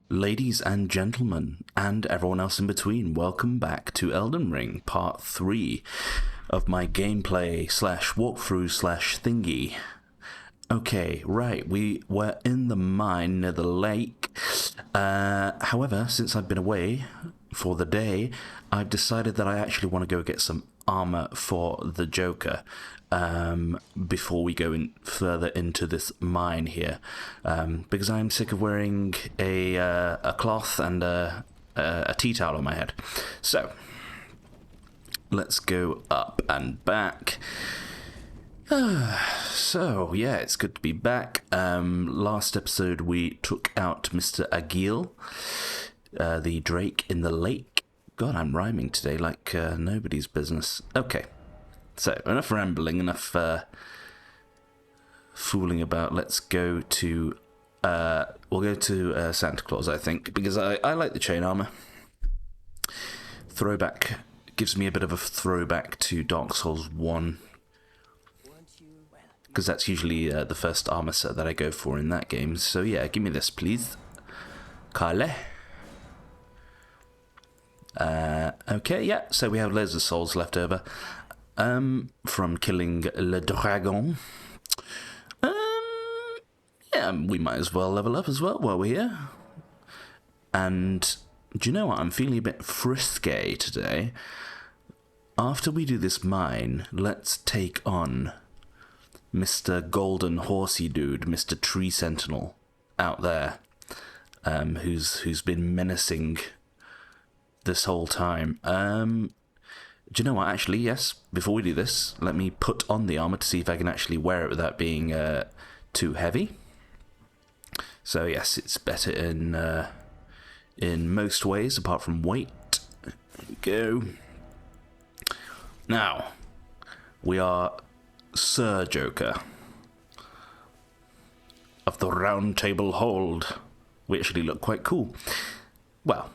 Ladies and gentlemen, and everyone else in between, welcome back to Elden Ring, part 3 of my gameplay slash walkthrough slash thingy. Okay, right, we were in the mine near the lake. However, since I've been away for the day, I've decided that I actually want to go get some armor for the Joker. Before we go further into this mine here, because I'm sick of wearing a cloth and a tea towel on my head. So let's go up and back. So yeah, it's good to be back. Last episode we took out Mr. Agil, the Drake in the lake. God, I'm rhyming today like nobody's business. Okay. So, enough rambling, enough fooling about. Let's go to... we'll go to Santa Claus, I think, because I like the chain armor. Throwback gives me a bit of a throwback to Dark Souls 1. Because that's usually the first armor set that I go for in that game. So yeah, give me this, please. Kale. Okay, yeah, so we have loads of souls left over. From killing Le Dragon. Yeah, we might as well level up as well while we're here. And do you know what? I'm feeling a bit frisky today. After we do this mine, let's take on Mr. Golden Horsey Dude, Mr. Tree Sentinel out there, who's been menacing this whole time. Do you know what, actually, yes, before we do this, let me put on the armor to see if I can actually wear it without being too heavy. So yes, it's better in most ways, apart from weight. There we go. Now, we are Sir Joker of the Round Table Hold. We actually look quite cool. Well,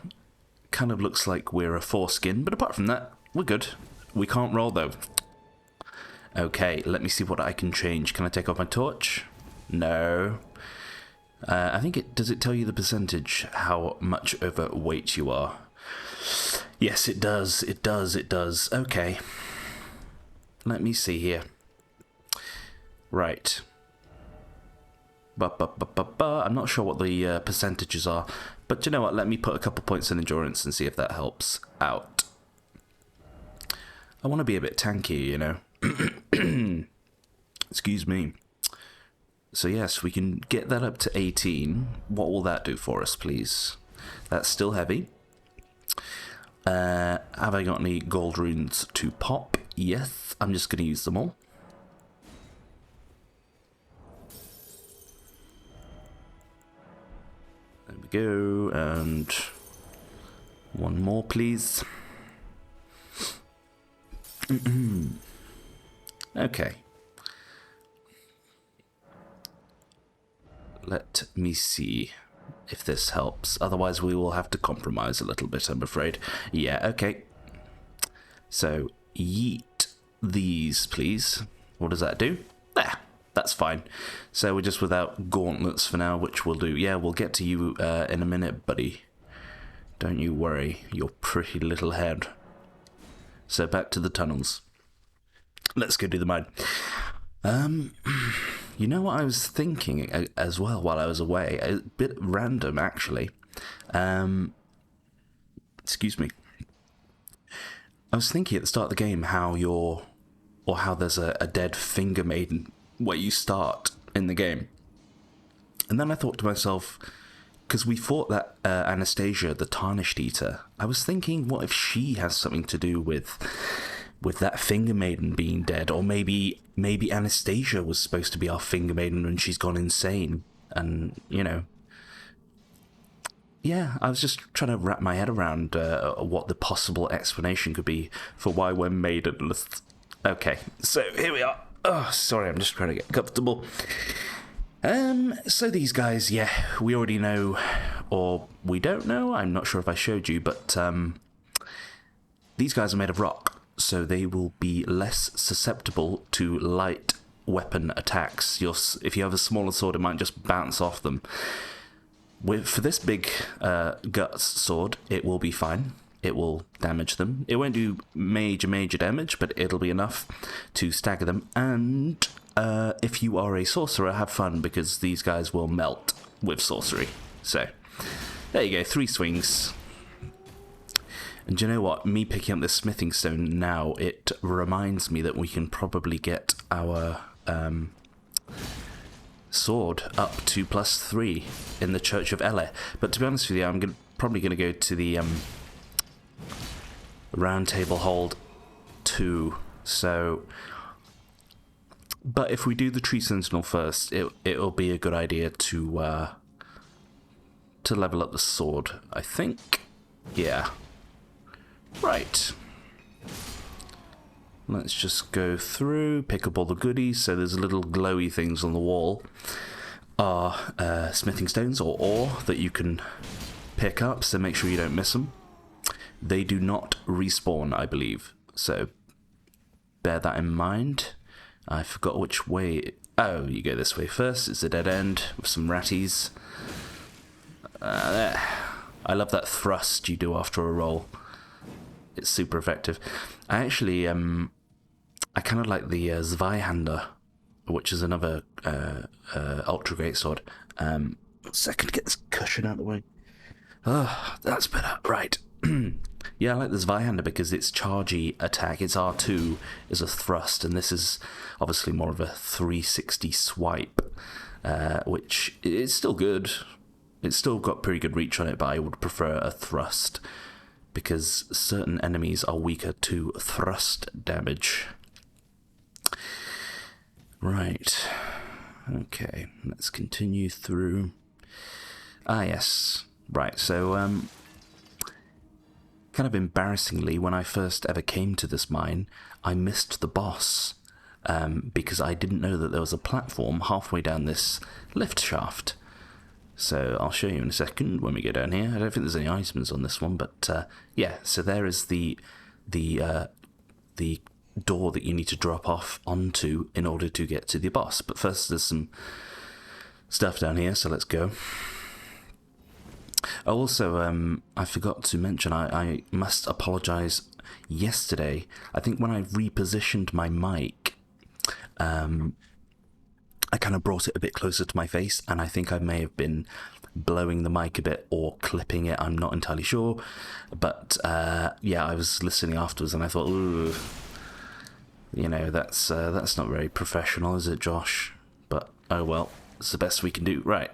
kind of looks like we're a foreskin, but apart from that, we're good. We can't roll, though. Okay, let me see what I can change. Can I take off my torch? No. I think it... Does it tell you the percentage, how much overweight you are? Yes, it does. It does. It does. Okay. Let me see here. Right. I'm not sure what the percentages are. But you know what? Let me put a couple points in endurance and see if that helps out. I want to be a bit tanky, you know. Excuse me. So yes, we can get that up to 18. What will that do for us, please? That's still heavy. Have I got any gold runes to pop? Yes, I'm just going to use them all. There we go, and one more, please. Okay. Let me see if this helps. Otherwise, we will have to compromise a little bit, I'm afraid. Yeah, okay. So, yeet these, please. What does that do? There. That's fine. So we're just without gauntlets for now, which we'll do. Yeah, we'll get to you in a minute, buddy. Don't you worry, your pretty little head. So back to the tunnels. Let's go do the mine. You know what I was thinking as well while I was away? A bit random, actually. Excuse me. I was thinking at the start of the game how there's a dead finger maiden where you start in the game. And then I thought to myself, because we fought that Anastasia, the Tarnished Eater, I was thinking, what if she has something to do with that finger maiden being dead? Or maybe Anastasia was supposed to be our finger maiden and she's gone insane. And, you know... Yeah, I was just trying to wrap my head around what the possible explanation could be for why we're maidenless. Okay, so here we are. Oh, sorry, I'm just trying to get comfortable. So these guys, yeah, we already know, or we don't know, I'm not sure if I showed you, but these guys are made of rock, so they will be less susceptible to light weapon attacks. If you have a smaller sword, it might just bounce off them. For this big guts sword, it will be fine. It will damage them. It won't do major damage, but it'll be enough to stagger them. And if you are a sorcerer, have fun, because these guys will melt with sorcery. So, there you go, 3 swings. And do you know what? Me picking up this smithing stone now, it reminds me that we can probably get our sword up to +3 in the Church of Ele. But to be honest with you, I'm probably going to go to the Round Table Hold 2. So, but if we do the Tree Sentinel first, it'll be a good idea to level up the sword, I think. Yeah. Right. Let's just go through, pick up all the goodies. So there's little glowy things on the wall. Are smithing stones or ore that you can pick up, so make sure you don't miss them. They do not respawn, I believe, so bear that in mind. I forgot which way. Oh, you go this way first. It's a dead end with some ratties. There. I love that thrust you do after a roll. It's super effective. I actually, I kind of like the Zweihander, which is another ultra great sword. Second to get this cushion out of the way. Oh, that's better. Right. Yeah, I like the Zweihander because its chargy attack, its R2, is a thrust, and this is obviously more of a 360 swipe, which is still good. It's still got pretty good reach on it, but I would prefer a thrust, because certain enemies are weaker to thrust damage. Right. Okay, let's continue through. Ah, yes. Right, so, kind of embarrassingly, when I first ever came to this mine, I missed the boss, because I didn't know that there was a platform halfway down this lift shaft. So I'll show you in a second when we go down here. I don't think there's any items on this one, but yeah, so there is the door that you need to drop off onto in order to get to the boss. But first there's some stuff down here, so let's go. Also, I forgot to mention, I must apologise. Yesterday, I think when I repositioned my mic, I kind of brought it a bit closer to my face, and I think I may have been blowing the mic a bit or clipping it. I'm not entirely sure, but yeah, I was listening afterwards, and I thought, ooh, you know, that's not very professional, is it, Josh? But oh well, it's the best we can do. Right,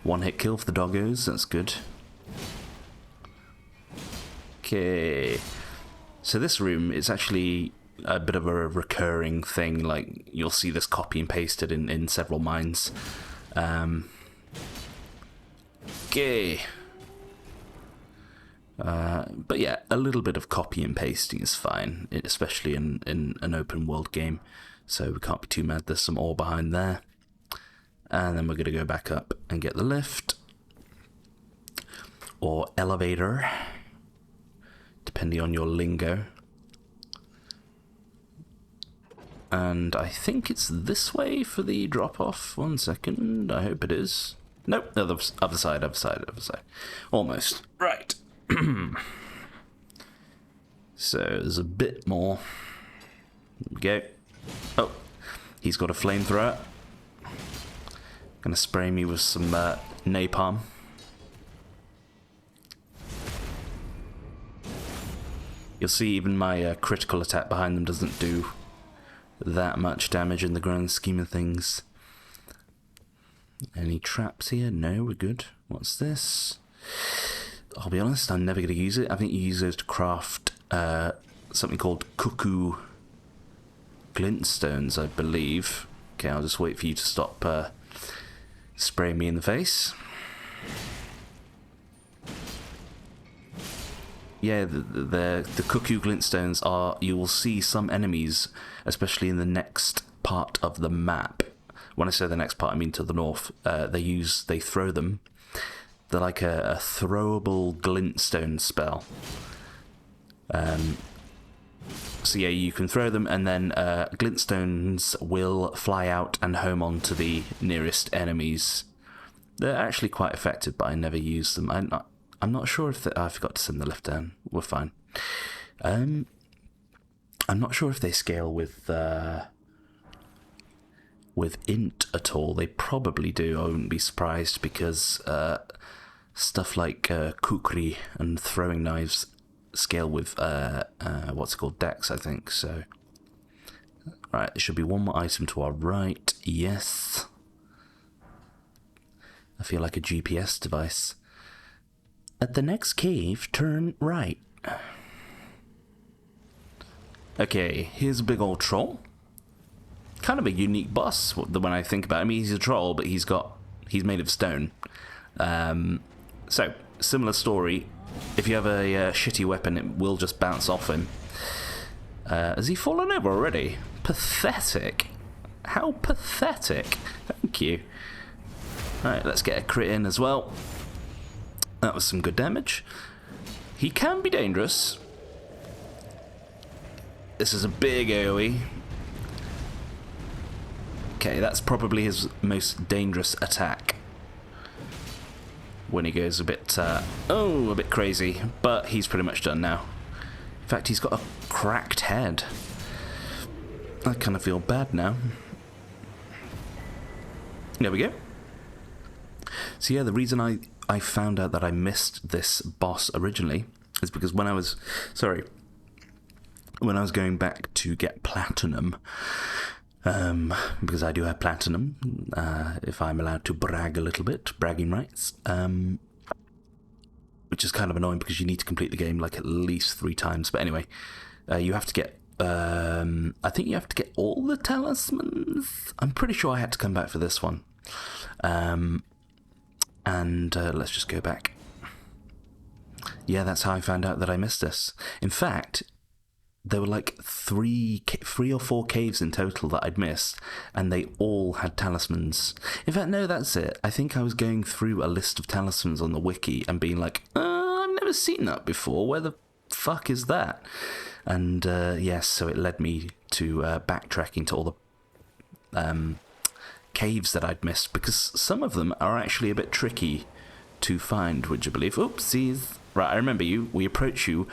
1-hit kill for the doggos. That's good. Okay, so this room is actually a bit of a recurring thing. Like, you'll see this copy and pasted in several mines. Okay. But yeah, a little bit of copy and pasting is fine, especially in an open world game. So we can't be too mad. There's some ore behind there. And then we're going to go back up and get the lift. Or elevator, depending on your lingo. And I think it's this way for the drop-off. 1 second, I hope it is. Nope, other side. Almost. Right. So, there's a bit more. There we go. Oh, he's got a flamethrower. Gonna spray me with some napalm. You'll see even my critical attack behind them doesn't do that much damage in the grand scheme of things. Any traps here? No, we're good. What's this? I'll be honest, I'm never going to use it. I think you use those to craft something called cuckoo glintstones, I believe. Okay, I'll just wait for you to stop spraying me in the face. Yeah, the cuckoo glintstones are, you will see some enemies, especially in the next part of the map. When I say the next part, I mean to the north. They throw them. They're like a throwable glintstone spell. So yeah, you can throw them, and then glintstones will fly out and home onto the nearest enemies They're actually quite effective, but I never use them. I'm not sure if I forgot to send the lift down. We're fine. I'm not sure if they scale with int at all. They probably do. I wouldn't be surprised, because stuff like kukri and throwing knives scale with what's it called, dex, I think. So, right, there should be one more item to our right. Yes. I feel like a GPS device. At the next cave, turn right. Okay, here's a big old troll. Kind of a unique boss when I think about it. I mean, he's a troll, but he's made of stone. So, similar story. If you have a shitty weapon, it will just bounce off him. Has he fallen over already? Pathetic. How pathetic. Thank you. Alright, let's get a crit in as well. That was some good damage. He can be dangerous. This is a big AoE. Okay, that's probably his most dangerous attack. When he goes a bit crazy. But he's pretty much done now. In fact, he's got a cracked head. I kind of feel bad now. There we go. So yeah, the reason I found out that I missed this boss originally is because when I was going back to get platinum, because I do have platinum, if I'm allowed to brag a little bit, bragging rights, which is kind of annoying because you need to complete the game like at least 3 times. But anyway, you have to get, I think you have to get all the talismans. I'm pretty sure I had to come back for this one. And let's just go back. Yeah, that's how I found out that I missed this. In fact, there were like 3 or 4 caves in total that I'd missed, and they all had talismans. In fact, no, that's it. I think I was going through a list of talismans on the wiki and being like, I've never seen that before. Where the fuck is that? And yes, so it led me to backtracking to all the caves that I'd missed, because some of them are actually a bit tricky to find, would you believe? Oopsies. Right, I remember you. We approach you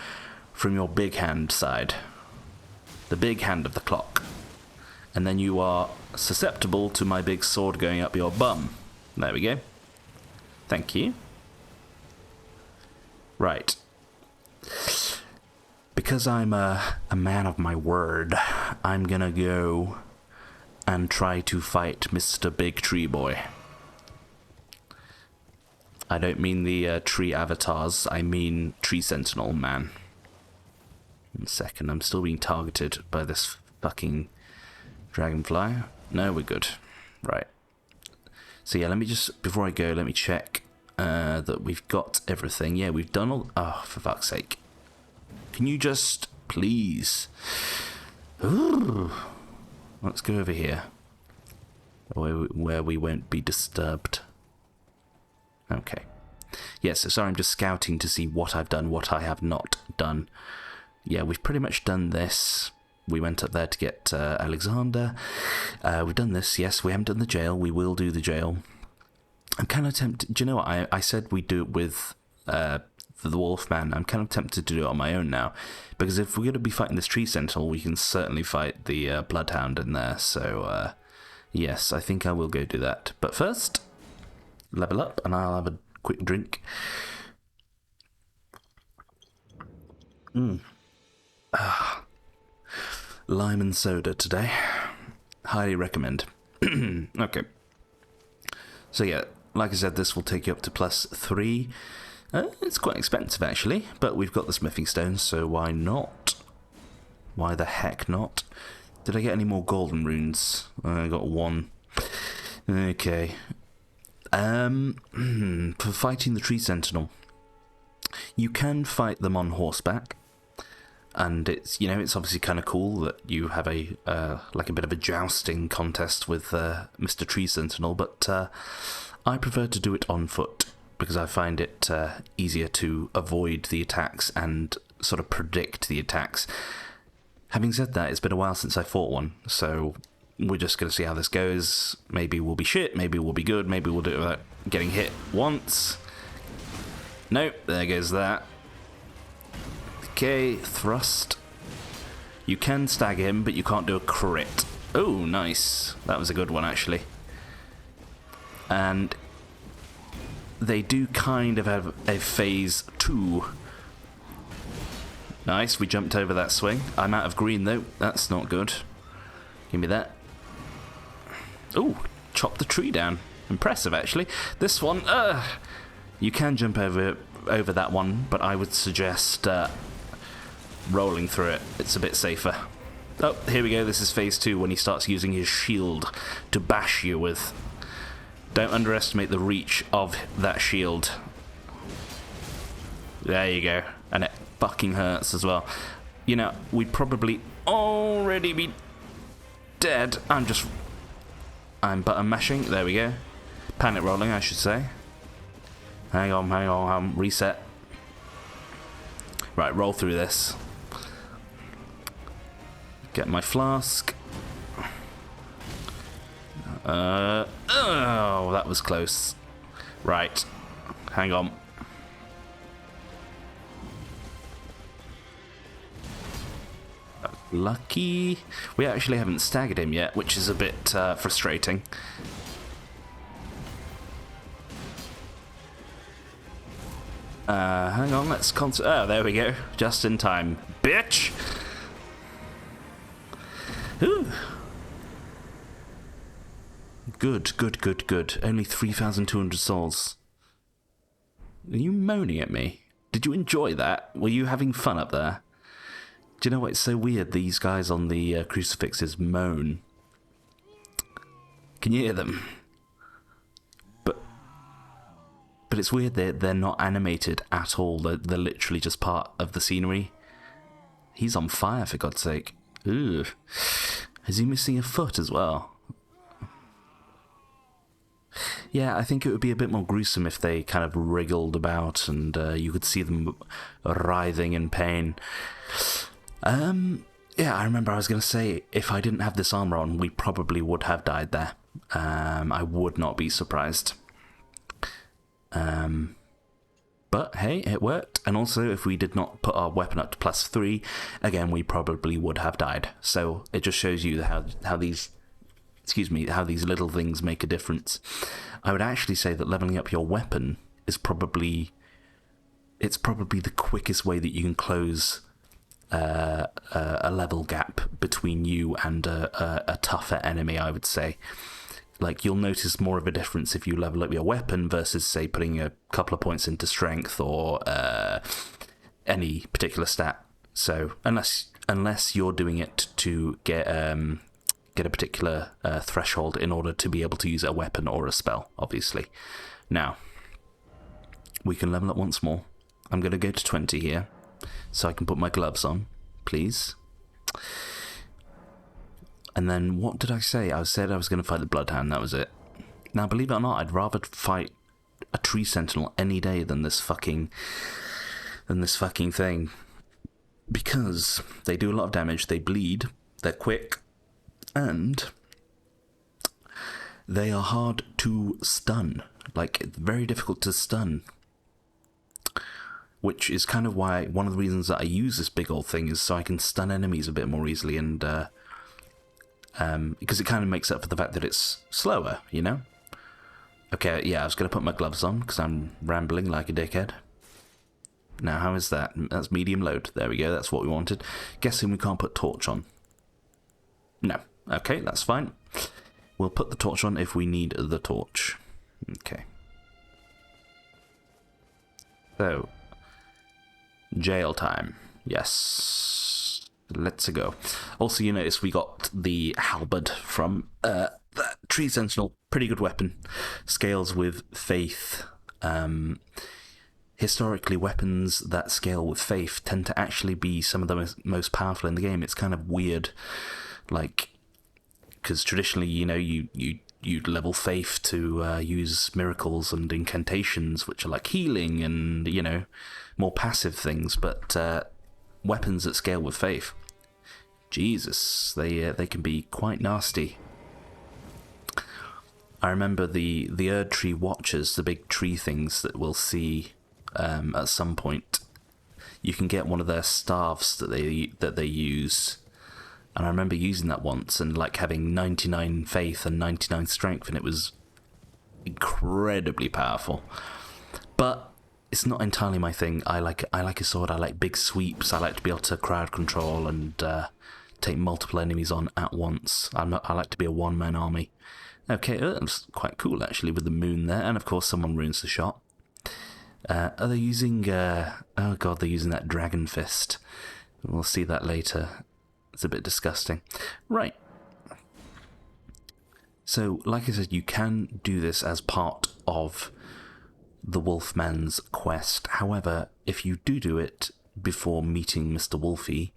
from your big hand side. The big hand of the clock. And then you are susceptible to my big sword going up your bum. There we go. Thank you. Right. Because I'm a man of my word, I'm gonna go and try to fight Mr. Big Tree Boy. I don't mean the tree avatars, I mean Tree Sentinel Man. 1 second, I'm still being targeted by this fucking dragonfly. No, we're good. Right. So yeah, let me just, before I go, let me check that we've got everything. Yeah, we've done all... Oh, for fuck's sake. Can you just, please... Ooh. Let's go over here, where we won't be disturbed. Okay. Yes, so sorry, I'm just scouting to see what I've done, what I have not done. Yeah, we've pretty much done this. We went up there to get Alexander. We've done this, yes, we haven't done the jail. We will do the jail. I'm kind of tempted... Do you know what? I said we'd do it with the Wolfman. I'm kind of tempted to do it on my own now, because if we're going to be fighting this Tree Sentinel, we can certainly fight the Bloodhound in there. So, yes, I think I will go do that. But first, level up, and I'll have a quick drink. Lime and soda today. Highly recommend. Okay. So yeah, like I said, this will take you up to +3. It's quite expensive, actually, but we've got the smithing stones, so why not? Why the heck not? Did I get any more golden runes? I got 1. Okay. For fighting the Tree Sentinel, you can fight them on horseback, and it's, you know, it's obviously kind of cool that you have a like a bit of a jousting contest with Mr. Tree Sentinel, but I prefer to do it on foot, because I find it easier to avoid the attacks and sort of predict the attacks. Having said that, it's been a while since I fought one, so we're just going to see how this goes. Maybe we'll be shit, maybe we'll be good, maybe we'll do it getting hit once. Nope, there goes that. Okay, thrust. You can stagger him, but you can't do a crit. Oh, nice. That was a good one, actually. And they do kind of have a phase 2. Nice, we jumped over that swing. I'm out of green, though. That's not good. Give me that. Oh, chop the tree down. Impressive, actually. This one, you can jump over that one, but I would suggest rolling through it. It's a bit safer. Oh, here we go. This is phase 2 when he starts using his shield to bash you with. Don't underestimate the reach of that shield. There you go. And it fucking hurts as well. You know, we'd probably already be dead. I'm button mashing. There we go. Panic rolling, I should say. Hang on. Reset. Right, roll through this. Get my flask. Oh, that was close. Right. Hang on. Lucky. We actually haven't staggered him yet, which is a bit frustrating. Hang on, let's oh, there we go. Just in time. Bitch! Ooh. Good. Only 3,200 souls. Are you moaning at me? Did you enjoy that? Were you having fun up there? Do you know what? It's so weird. These guys on the crucifixes moan. Can you hear them? But it's weird. They're not animated at all. They're literally just part of the scenery. He's on fire, for God's sake. Ugh. Is he missing a foot as well? Yeah, I think it would be a bit more gruesome if they kind of wriggled about and you could see them writhing in pain. Yeah, I remember I was going to say, if I didn't have this armor on, we probably would have died there. I would not be surprised. But hey, it worked. And also, if we did not put our weapon up to +3, again, we probably would have died. So it just shows you how these little things make a difference. I would actually say that leveling up your weapon is probably the quickest way that you can close a level gap between you and a tougher enemy, I would say. Like, you'll notice more of a difference if you level up your weapon versus, say, putting a couple of points into strength or any particular stat. So, unless you're doing it to get a particular threshold in order to be able to use a weapon or a spell, obviously. Now, we can level up once more. I'm going to go to 20 here, so I can put my gloves on, please. And then, what did I say? I said I was going to fight the Bloodhound, that was it. Now, believe it or not, I'd rather fight a tree sentinel any day than this fucking thing. Because they do a lot of damage, they bleed, they're quick, and they are hard to stun. Like, it's very difficult to stun. Which is kind of why, one of the reasons that I use this big old thing is so I can stun enemies a bit more easily, and because it kind of makes up for the fact that it's slower, you know? Okay, yeah, I was going to put my gloves on because I'm rambling like a dickhead. Now, how is that? That's medium load. There we go, that's what we wanted. Guessing we can't put torch on. No. Okay, that's fine. We'll put the torch on if we need the torch. Okay. So, jail time. Yes. Let's go. Also, you notice we got the halberd from that tree sentinel. Pretty good weapon. Scales with faith. Historically, weapons that scale with faith tend to actually be some of the most powerful in the game. It's kind of weird, like, because traditionally, you know, you'd level faith to use miracles and incantations, which are like healing and, you know, more passive things. But weapons that scale with faith, Jesus, they can be quite nasty. I remember the Erd Tree Watchers, the big tree things that we'll see at some point. You can get one of their staffs that they use, and I remember using that once and like having 99 faith and 99 strength, and it was incredibly powerful. But it's not entirely my thing. I like a sword. I like big sweeps. I like to be able to crowd control and take multiple enemies on at once. I like to be a one-man army. Okay, that's quite cool actually with the moon there, and of course someone ruins the shot. Are they using? Oh god, they're using that dragon fist. We'll see that later. It's a bit disgusting. Right. So, like I said, you can do this as part of the Wolfman's quest. However, if you do it before meeting Mr. Wolfie,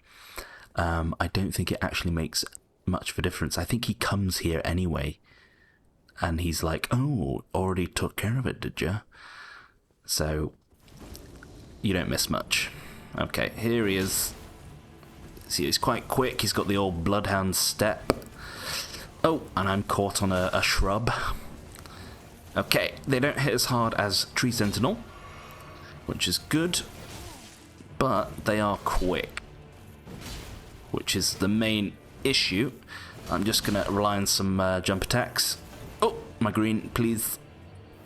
I don't think it actually makes much of a difference. I think he comes here anyway, and he's like, "Oh, already took care of it, did you?" So, you don't miss much. Okay, here he is. See, he's quite quick. He's got the old bloodhound step. Oh, and I'm caught on a shrub. Okay, they don't hit as hard as Tree Sentinel, which is good, but they are quick, which is the main issue. I'm just going to rely on some jump attacks. Oh, my green, please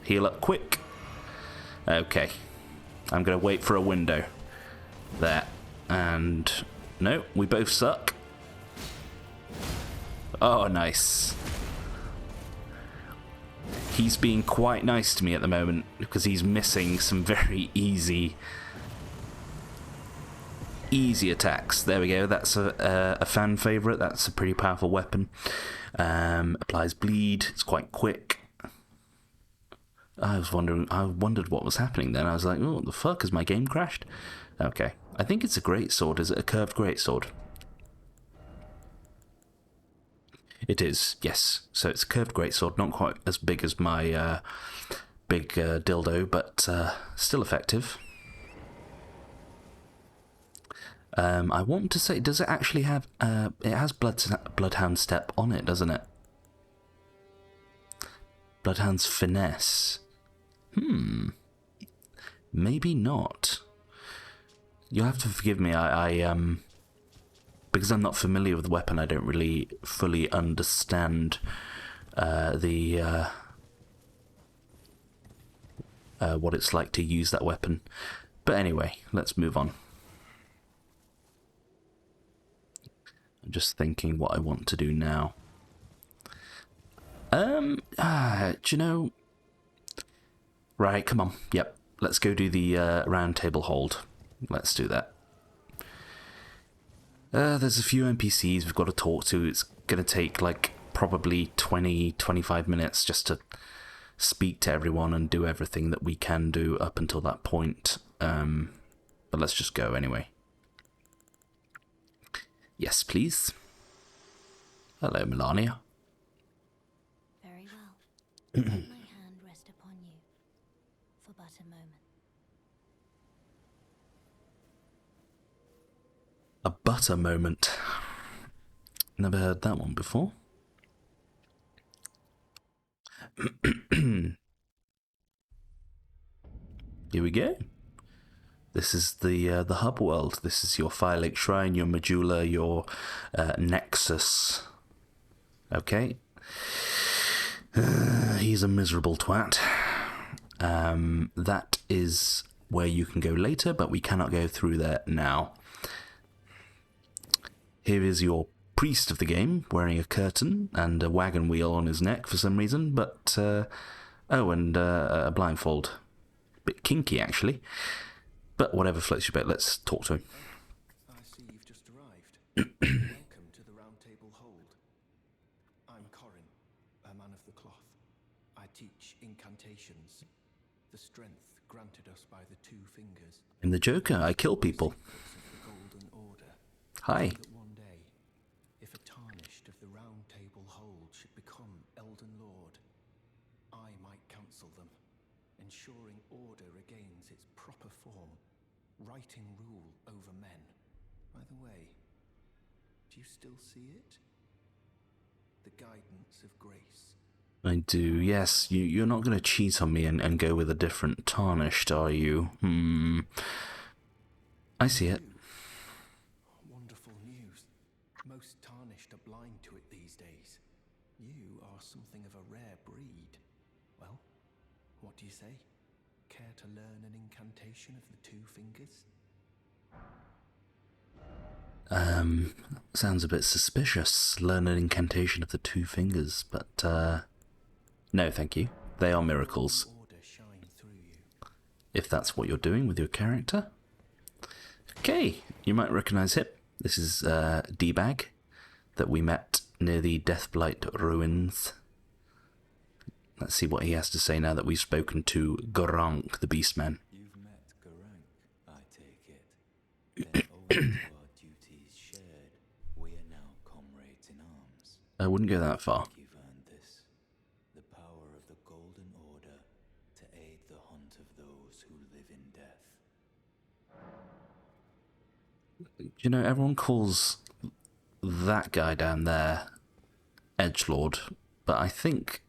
heal up quick. Okay, I'm going to wait for a window. There. And no, we both suck. Oh, nice. He's being quite nice to me at the moment because he's missing some very easy attacks. There we go. That's a fan favourite. That's a pretty powerful weapon. Applies bleed. It's quite quick. I wondered what was happening then. I was like, oh, what the fuck? Has my game crashed? Okay. I think it's a greatsword. Is it a curved greatsword? It is, yes. So it's a curved greatsword, not quite as big as my big dildo, but still effective. I want to say, does it actually have... it has Bloodhound Step on it, doesn't it? Bloodhound's Finesse. Maybe not. You'll have to forgive me, I because I'm not familiar with the weapon, I don't really fully understand what it's like to use that weapon. But anyway, let's move on. I'm just thinking what I want to do now. Do you know... Right, come on. Yep, let's go do the round table hold. Let's do that. There's a few NPCs we've got to talk to. It's going to take like probably 20-25 minutes just to speak to everyone and do everything that we can do up until that point. But let's just go anyway. Yes, please. Hello, Melania. Very well. Let my hand rest upon you for but a moment. A butter moment. Never heard that one before. Here we go. This is the hub world. This is your Fire Lake Shrine, your Medulla, your Nexus. Okay. He's a miserable twat. That is where you can go later, but we cannot go through there now. Here is your priest of the game, wearing a curtain and a wagon wheel on his neck for some reason, but... oh, and a blindfold. Bit kinky, actually. But whatever floats your boat, let's talk to him. I see you've just arrived. Welcome to the Round Table Hold. I'm Corin, a man of the cloth. I teach incantations, the strength granted us by the two fingers. I'm the Joker, I kill people. The Golden Order. Hi. That one day, if a Tarnished of the Round Table Hold should become Elden Lord, I might counsel them, ensuring order regains its proper form, righting rule over men. By the way, do you still see it? The guidance of grace, I do, yes. You're not going to cheat on me and go with a different Tarnished, are you? I see it. Wonderful news. Most Tarnished are blind to it these days. You are something of a rare breed. Well, what do you say? Care to learn an incantation of the two fingers? Sounds a bit suspicious. Learn an incantation of the two fingers, but, no, thank you. They are miracles. Order shine through you. If that's what you're doing with your character. Okay, you might recognize him. This is D-Bag that we met near the Deathblight ruins. Let's see what he has to say now that we've spoken to Gorank, the Beastman. You've met Gorank, I take it. Then owing to our duties shared, we are now comrades in arms. I wouldn't go that far. You've earned this. The power of the Golden Order to aid the hunt of those who live in death. You know, everyone calls that guy down there Edgelord, but I think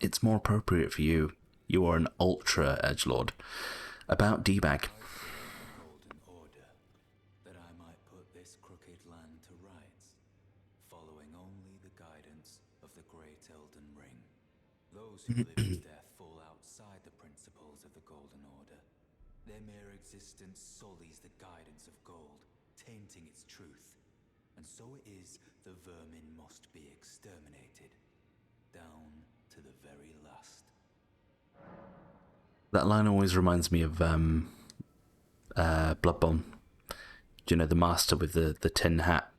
it's more appropriate for you. You are an ultra Edgelord. About D-Bag. Golden Order, that I might put this crooked land to rights, following only the guidance of the great Elden Ring. Those who live in death fall outside the principles of the Golden Order. Their mere existence sullies the guidance of gold, tainting its truth. And so it is the vermin must be exterminated, down to the very last. That line always reminds me of Bloodborne. Do you know the master with the tin hat?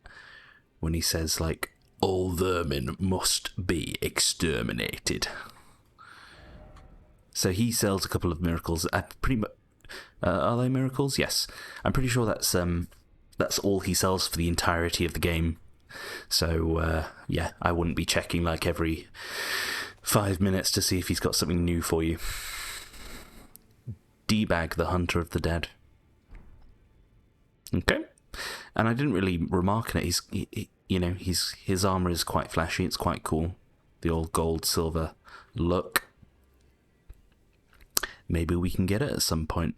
When he says, like, all vermin must be exterminated. So he sells a couple of miracles. Pretty much, are they miracles? Yes. I'm pretty sure that's all he sells for the entirety of the game. So, yeah, I wouldn't be checking like every 5 minutes to see if he's got something new for you. D-Bag, the Hunter of the Dead. Okay. And I didn't really remark on it. His armor is quite flashy. It's quite cool. The old gold, silver look. Maybe we can get it at some point.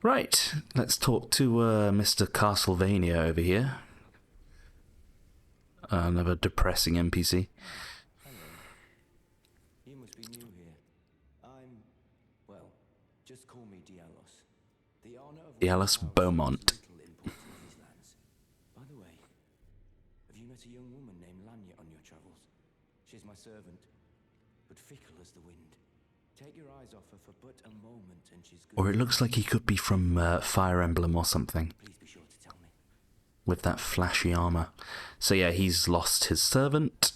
Right, let's talk to Mr. Castlevania over here. Another depressing NPC. Hello. You must be new here. Just call me Dialos. The honor of Dialos Beaumont. little important in these lands. By the way, have you met a young woman named Lanya on your travels? She's my servant, but fickle as the wind. Take your eyes off her for but a moment and she's good. Or it looks like he could be from Fire Emblem or something. Please be sure to tell me. With that flashy armor. So yeah, he's lost his servant.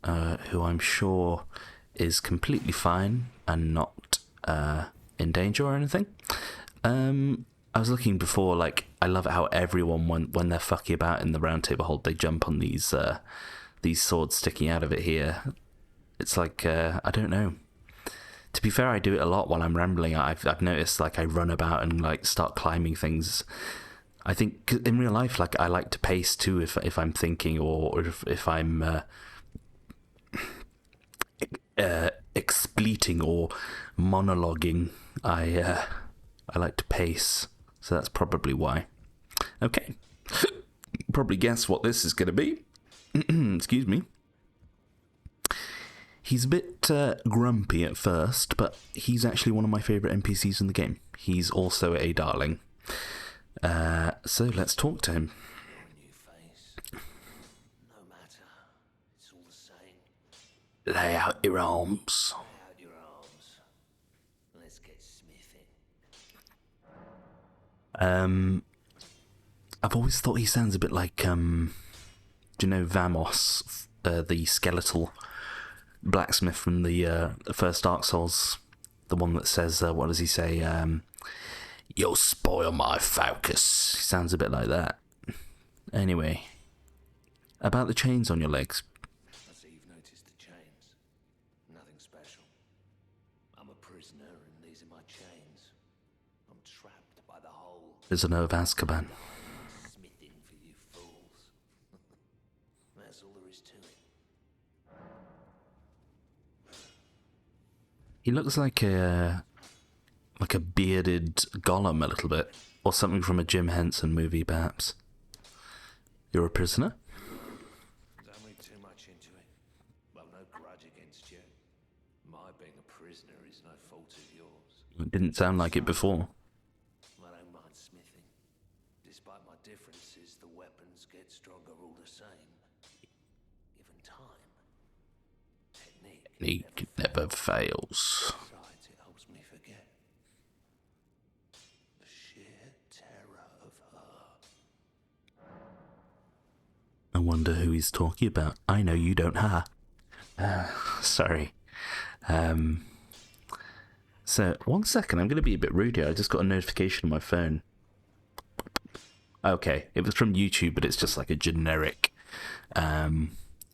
Who I'm sure is completely fine and not in danger or anything. I was looking before, like, I love how everyone, when they're fucking about in the round table hold, they jump on these swords sticking out of it here. It's like, I don't know. To be fair, I do it a lot while I'm rambling. I've noticed, like, I run about and, like, start climbing things. I think, 'cause in real life, like, I like to pace too if I'm thinking or if I'm expleting or monologuing. I like to pace, so that's probably why. Okay. Probably guess what this is going to be. Excuse me. He's a bit grumpy at first, but he's actually one of my favourite NPCs in the game. He's also a darling. So let's talk to him. New face. No matter. It's all the same. Lay out your arms. Lay out your arms. Let's get smithing. I've always thought he sounds a bit like, do you know Vamos, the skeletal blacksmith from the first Dark Souls? The one that says, what does he say? You'll spoil my focus. He sounds a bit like that. Anyway, about the chains on your legs. I see you've noticed the chains. Nothing special. I'm a prisoner and these are my chains. I'm trapped by the whole Prisoner of Azkaban. smithing for you fools. That's all there is to it. He looks like a bearded Gollum a little bit, or something from a Jim Henson movie, perhaps. You're a prisoner? Don't read too much into it. I've no grudge against you. My being a prisoner is no fault of yours. It didn't sound like it before. I don't mind smithing. Despite my differences, the weapons get stronger all the same. Given time, technique Never fails. besides, it helps me forget the sheer terror of her. I wonder who he's talking about. I know you don't, ha. Sorry. So, 1 second, I'm going to be a bit rude here. I just got a notification on my phone. Okay, it was from YouTube, but it's just like a generic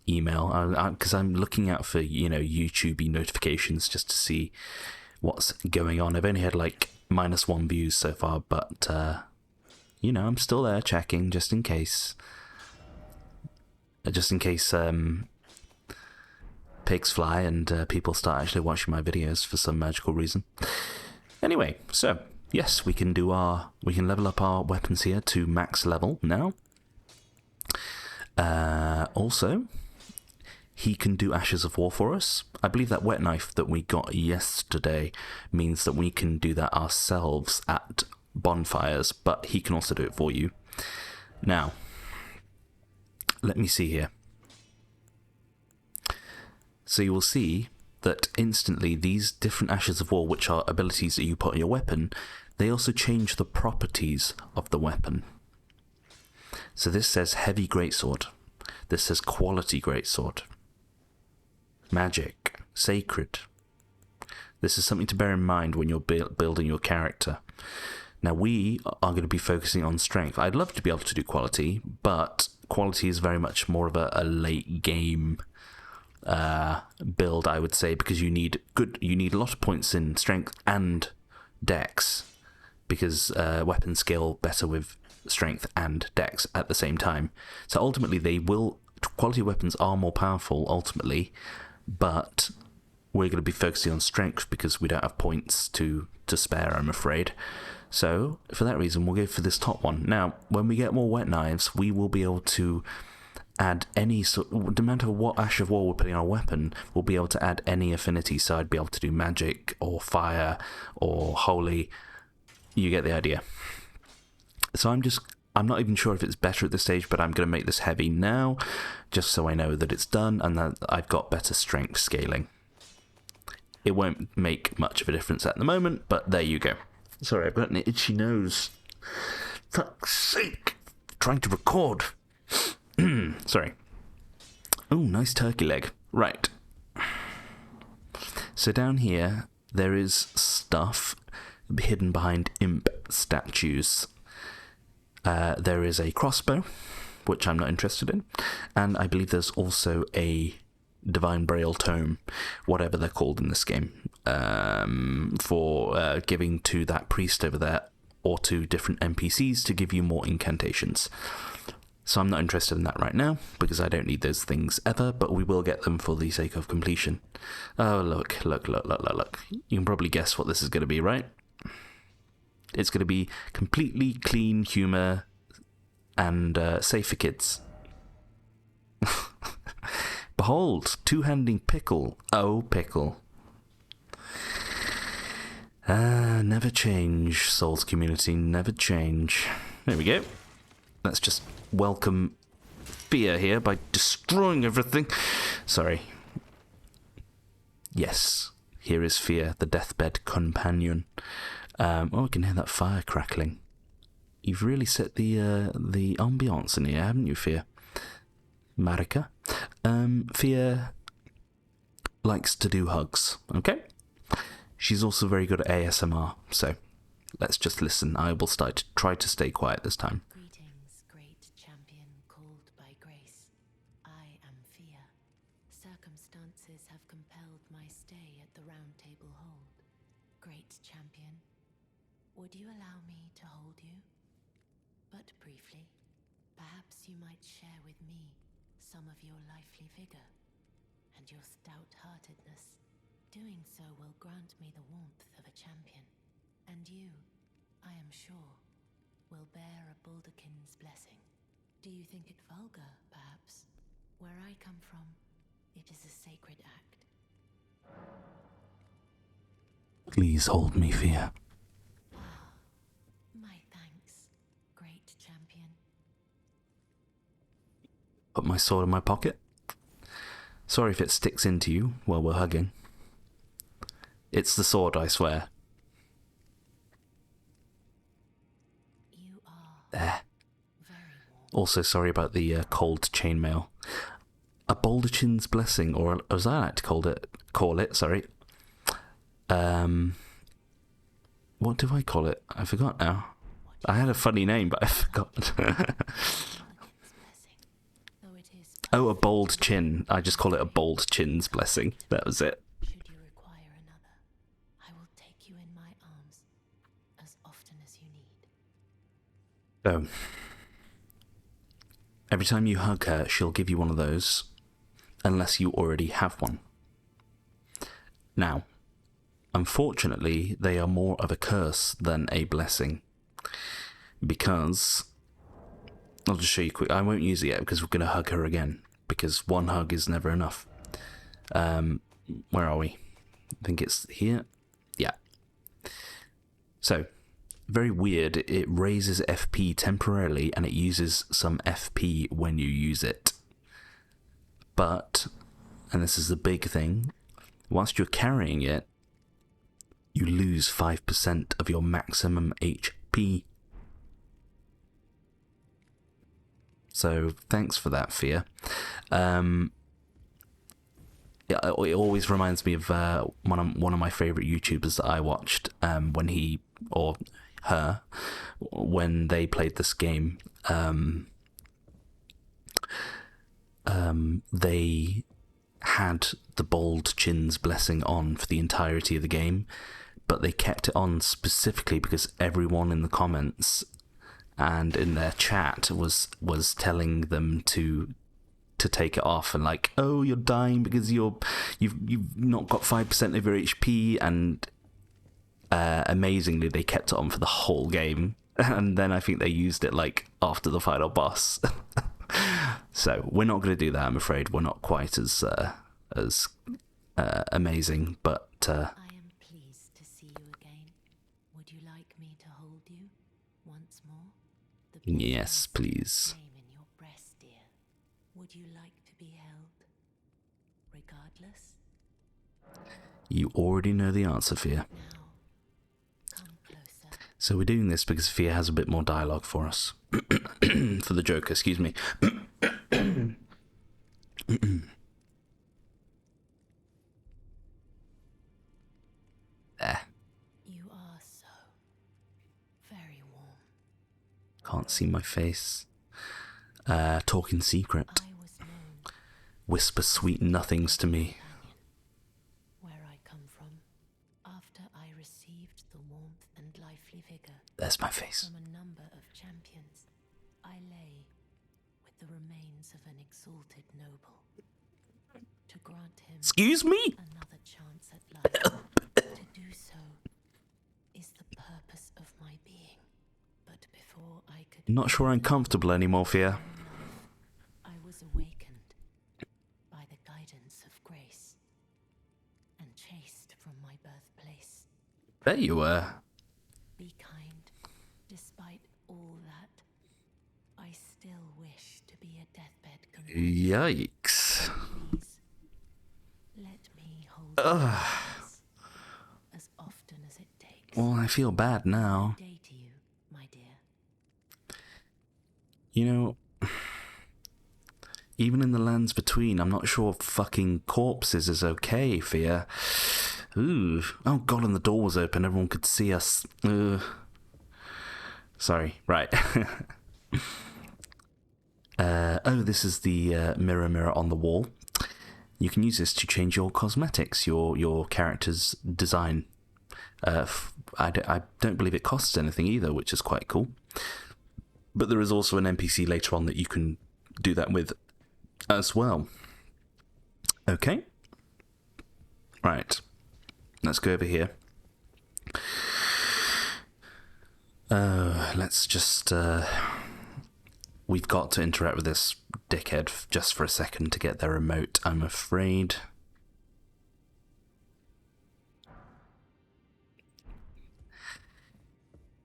email. Because I'm looking out for, YouTube-y notifications just to see what's going on. I've only had like -1 views so far, but, I'm still there checking just in case. Just in case pigs fly and people start actually watching my videos for some magical reason. Anyway, so yes, we can level up our weapons here to max level now. Also, he can do Ashes of War for us. I believe that wet knife that we got yesterday means that we can do that ourselves at bonfires, but he can also do it for you. Now, let me see here. So you will see that instantly these different Ashes of War, which are abilities that you put on your weapon, they also change the properties of the weapon. So this says Heavy Greatsword. This says Quality Greatsword. Magic. Sacred. This is something to bear in mind when you're building your character. Now we are going to be focusing on strength. I'd love to be able to do quality, but quality is very much more of a late game build, I would say, because you need a lot of points in strength and dex, because weapons scale better with strength and dex at the same time. So ultimately quality weapons are more powerful ultimately, but we're going to be focusing on strength because we don't have points to spare, I'm afraid. So for that reason, we'll go for this top one. Now, when we get more wet knives, we will be able to add any sort, no matter what Ash of War we're putting on our weapon, we'll be able to add any affinity. So I'd be able to do magic or fire or holy. You get the idea. So I'm not even sure if it's better at this stage, but I'm going to make this heavy now, just so I know that it's done and that I've got better strength scaling. It won't make much of a difference at the moment, but there you go. Sorry, I've got an itchy nose. Fuck's sake. Trying to record. Sorry. Oh, nice turkey leg. Right. So down here, there is stuff hidden behind imp statues. There is a crossbow, which I'm not interested in. And I believe there's also a Divine Braille Tome, whatever they're called in this game, for giving to that priest over there or to different NPCs to give you more incantations. So I'm not interested in that right now because I don't need those things ever, but we will get them for the sake of completion. Oh, look. You can probably guess what this is going to be, right? It's going to be completely clean humor and safe for kids. Behold, two-handing pickle. Oh, pickle. Never change, Souls community, never change. There we go. Let's just welcome fear here by destroying everything. Sorry. Yes, here is fear, the deathbed companion. I can hear that fire crackling. You've really set the ambiance in here, haven't you, Fear? Marika. Fear likes to do hugs, okay? She's also very good at ASMR, so let's just listen. I will try to stay quiet this time. Greetings, great champion called by grace. I am Fear. Circumstances have compelled my stay at the Round Table Hold. Great champion, would you allow me to hold you? But briefly, perhaps you might share with me some of your lively vigor and your stout-heartedness. Doing so will grant me the warmth of a champion, and you, I am sure, will bear a Baldakin's blessing. Do you think it vulgar, perhaps? Where I come from, it is a sacred act. Please hold me, Fia. My thanks, great champion. Put my sword in my pocket. Sorry if it sticks into you while we're hugging. It's the sword, I swear. You are There. very warm. Also, sorry about the cold chainmail. A Baldachin's blessing, or as I like to call it, sorry. What do I call it? I forgot now. I had a funny name, but I forgot. Baldakin's blessing, though it is Oh, a bold chin. I just call it a bold chin's blessing. That was it. should you require another, I will take you in my arms as often as you need. So, every time you hug her, she'll give you one of those, unless you already have one. Now, unfortunately, they are more of a curse than a blessing, because I'll just show you quick. I won't use it yet because we're going to hug her again, because one hug is never enough. Where are we? I think it's here. Yeah. So, very weird. It raises FP temporarily, and it uses some FP when you use it. But, and this is the big thing, whilst you're carrying it, you lose 5% of your maximum HP. So, thanks for that, Fia. It always reminds me of one of my favourite YouTubers that I watched when he, or her, when they played this game. They had the bold chin's blessing on for the entirety of the game, but they kept it on specifically because everyone in the comments and in their chat was telling them to take it off, and like, oh, you're dying because you've not got 5% of your HP, and amazingly they kept it on for the whole game, and then I think they used it like after the final boss. So we're not going to do that, I'm afraid. We're not quite as amazing, but I am pleased to see you again. Would you like me to hold you once more? The yes, please. flame in your breast, dear. Would you like to be held? Regardless? You already know the answer, Fia. Now, come closer. So we're doing this because Fia has a bit more dialogue for us. For the Joker, excuse me. There. You are so very warm. Can't see my face. Talk in secret. I was known Whisper sweet nothings to me. where I come from. After I received the warmth and lively vigor There's my face. from a number of champions, I lay with the remains of an exalted noble. To grant him Excuse me? another chance at life. To do so is the purpose of my being. But before I could Not sure I'm comfortable anymore, Fia. I was awakened by the guidance of grace and chased from my birthplace. Bet you were. Be kind. Despite all that, I still wish to be a deathbed companion. Yikes. Please, let me hold your hands as often as it takes. Well, I feel bad now. Day to you, my dear. You know, even in the lands between, I'm not sure fucking corpses is okay, Fia. Ooh. Oh god, and the door was open, everyone could see us. Sorry, right. Oh, this is the mirror on the wall. You can use this to change your cosmetics, your character's design. I don't believe it costs anything either, which is quite cool. But there is also an NPC later on that you can do that with. as well. Okay. Right. Let's go over here. Let's just... we've got to interact with this dickhead just for a second to get their remote, I'm afraid.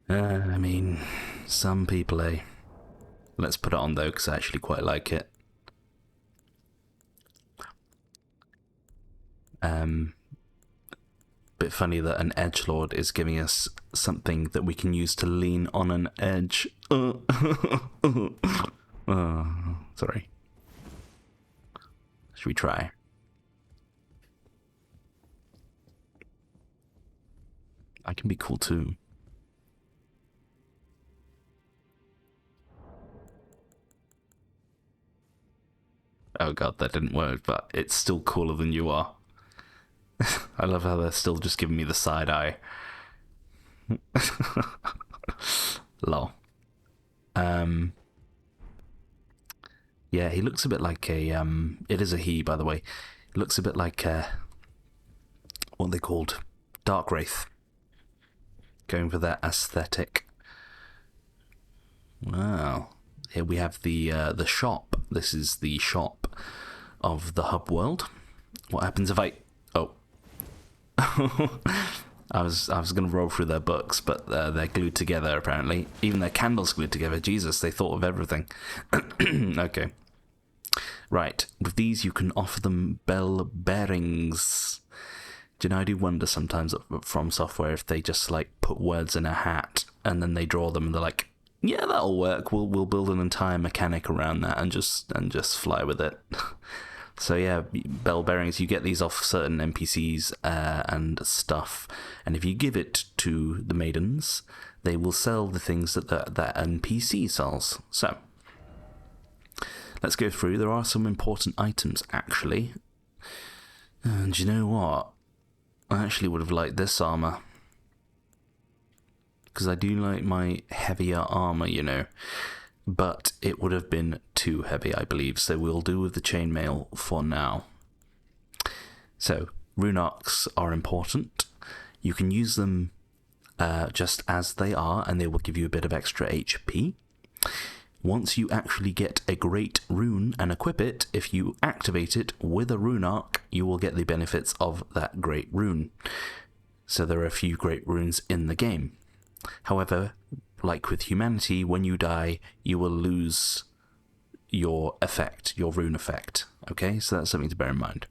I mean, some people, eh? Let's put it on though, because I actually quite like it. Bit funny that an edgelord is giving us something that we can use to lean on an edge. Sorry. Should we try? I can be cool too. Oh god, that didn't work, but it's still cooler than you are. I love how they're still just giving me the side eye. Lol. Yeah, he looks a bit like a, it is a he, by the way. It looks a bit like, what are they called? Dark Wraith. Going for that aesthetic. Wow. Here we have the shop. This is the shop of the hub world. What happens if I... Oh. I was going to roll through their books, but they're glued together, apparently. Even their candles glued together. Jesus, they thought of everything. Okay. Right. With these, you can offer them bell bearings. Do you know, I do wonder sometimes from software if they just, like, put words in a hat, and then they draw them, and they're like, yeah, that'll work. We'll build an entire mechanic around that and just fly with it. So yeah, bell bearings, you get these off certain NPCs and stuff, and if you give it to the maidens, they will sell the things that that NPC sells. So let's go through. There are some important items actually, and you know what? I actually would have liked this armor, because I do like my heavier armor, you know. But it would have been too heavy, I believe, so we'll do with the chainmail for now. So, rune arcs are important. You can use them just as they are, and they will give you a bit of extra HP. Once you actually get a great rune and equip it, if you activate it with a rune arc, you will get the benefits of that great rune. So there are a few great runes in the game. However, like with humanity, when you die, you will lose your effect, your rune effect. Okay, so that's something to bear in mind.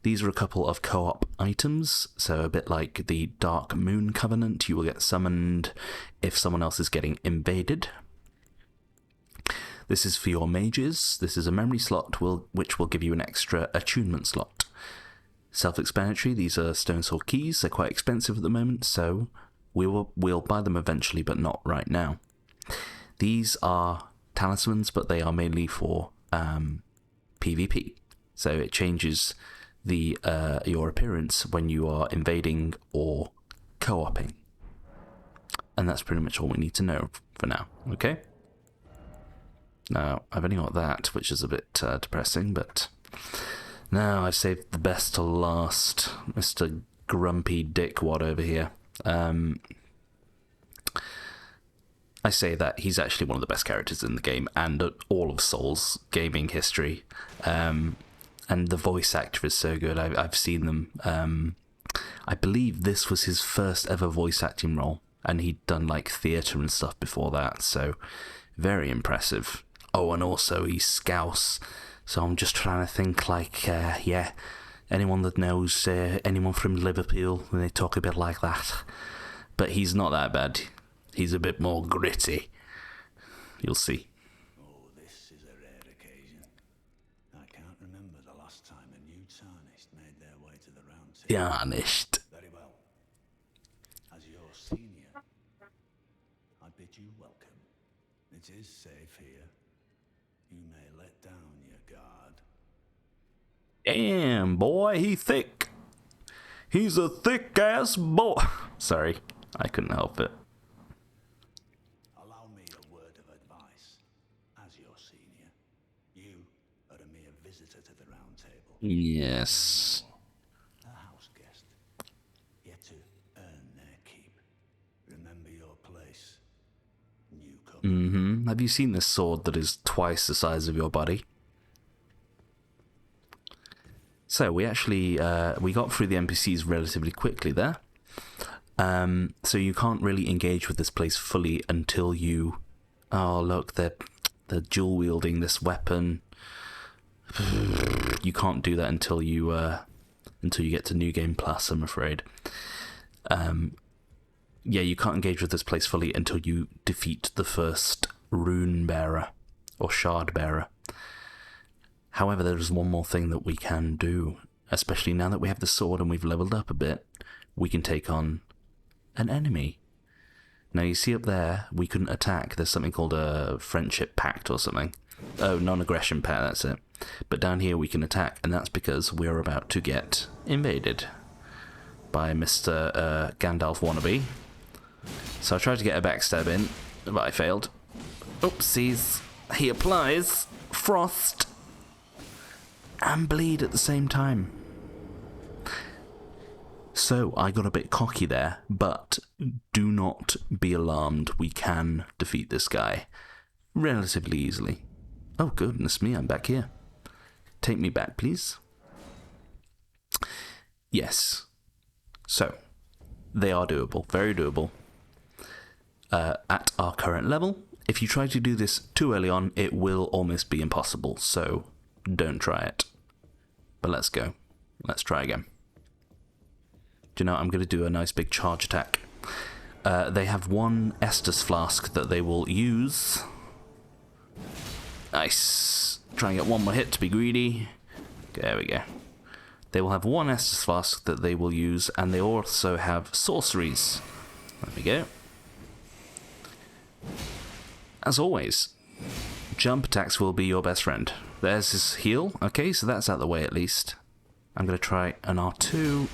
These are a couple of co-op items, so a bit like the Dark Moon Covenant, you will get summoned if someone else is getting invaded. This is for your mages. This is a memory slot which will give you an extra attunement slot. Self-explanatory, these are stone sword keys. They're quite expensive at the moment, so we'll buy them eventually, but not right now. These are talismans, but they are mainly for PvP. So it changes the your appearance when you are invading or co-oping. And that's pretty much all we need to know for now, okay? Now, I've only got that, which is a bit depressing, but now I've saved the best to last. Mr. Grumpy Dickwad over here. I say that he's actually one of the best characters in the game and all of Souls gaming history. And the voice actor is so good. I've seen them. I believe this was his first ever voice acting role, and he'd done like theatre and stuff before that, so very impressive. Oh, and also he's Scouse, so I'm just trying to think like, yeah, anyone that knows anyone from Liverpool, when they talk a bit like that. But he's not that bad. He's a bit more gritty. You'll see. Oh, this is a rare occasion. I can't remember the last time a new Tarnished made their way to the round table. Tarnished. Very well. As your senior, I bid you welcome. It is safe here. You may let down your guard. Damn, boy, he thick. He's a thick-ass boy. Sorry, I couldn't help it. Allow me a word of advice. As your senior, you are a mere Yes. A house guest. Yet to earn their keep. Remember your place, newcomer. Have you seen this sword that is twice the size of your body? So we actually we got through the NPCs relatively quickly there. So you can't really engage with this place fully until you... Oh, look, they're dual wielding this weapon. You can't do that until you get to New Game Plus, I'm afraid. Yeah, you can't engage with this place fully until you defeat the first rune bearer or shard bearer. However, there's one more thing that we can do, especially now that we have the sword and we've leveled up a bit. We can take on an enemy. Now you see up there, we couldn't attack. There's something called a friendship pact or something. Oh, non-aggression pact, that's it. But down here we can attack, and that's because we're about to get invaded by Mr. Gandalf wannabe. So I tried to get a backstab in, but I failed. Oopsies. He applies frost and bleed at the same time. So I got a bit cocky there, but do not be alarmed. We can defeat this guy relatively easily. Oh, goodness me, I'm back here. Take me back, please. Yes. So, they are doable, very doable. At our current level, if you try to do this too early on, it will almost be impossible, so don't try it. But let's go. Let's try again. Do you know, I'm going to do a nice big charge attack. They have one Estus flask that they will use. Nice. Try and get one more hit to be greedy. There we go. They will have one Estus flask that they will use, and they also have sorceries. There we go. As always, jump attacks will be your best friend. There's his heal. Okay, so that's out of the way at least. I'm going to try an R2.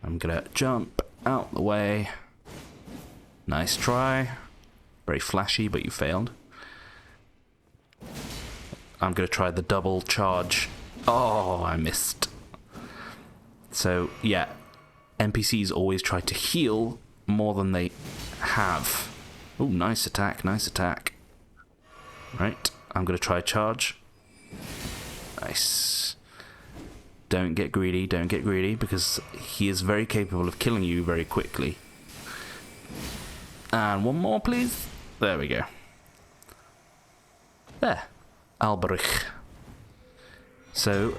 I'm going to jump out the way. Nice try. Very flashy, but you failed. I'm going to try the double charge. Oh, I missed. So, yeah. NPCs always try to heal more than they have. Oh, nice attack, nice attack. Right, I'm going to try charge. Nice. Don't get greedy, because he is very capable of killing you very quickly. And one more, please. There we go. There. Alberich. So,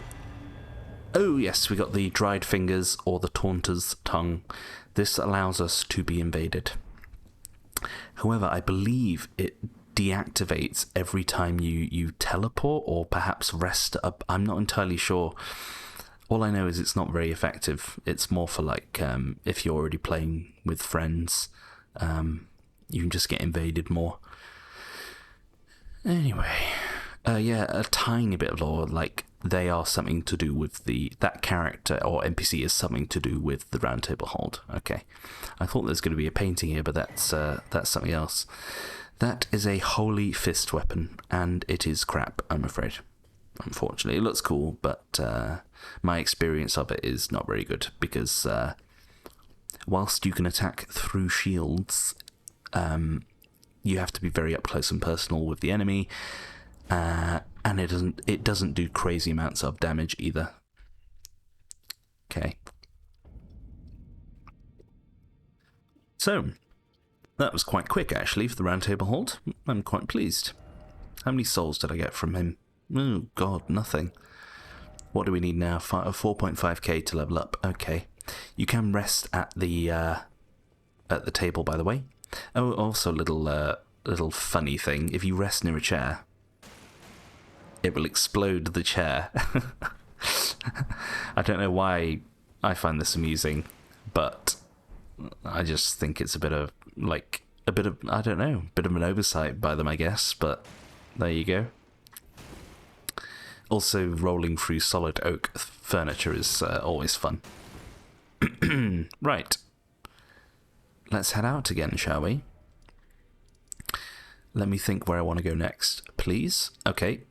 oh yes, we got the dried fingers or the taunter's tongue. This allows us to be invaded. However, I believe it deactivates every time you teleport or perhaps rest up. I'm not entirely sure. All I know is it's not very effective. It's more for like if you're already playing with friends, you can just get invaded more. Anyway, yeah, a tiny bit of lore, like they are something to do with that character or NPC is something to do with the Round Table Hold. Okay, I thought there was going to be a painting here, but that's something else. That is a holy fist weapon, and it is crap, I'm afraid. Unfortunately, it looks cool, but my experience of it is not very good, because whilst you can attack through shields, you have to be very up close and personal with the enemy, and it doesn't do crazy amounts of damage either. Okay. So, that was quite quick actually for the Round Table Hold. I'm quite pleased. How many souls did I get from him? Oh god, nothing. What do we need now? 4.5k to level up. Okay. You can rest at the table, by the way. Oh, also a little funny thing. If you rest near a chair, it will explode the chair. I don't know why I find this amusing, but I just think it's a bit of I don't know, a bit of an oversight by them, I guess, but there you go. Also, rolling through solid oak furniture is always fun. Right. Let's head out again, shall we? Let me think where I want to go next, please. Okay.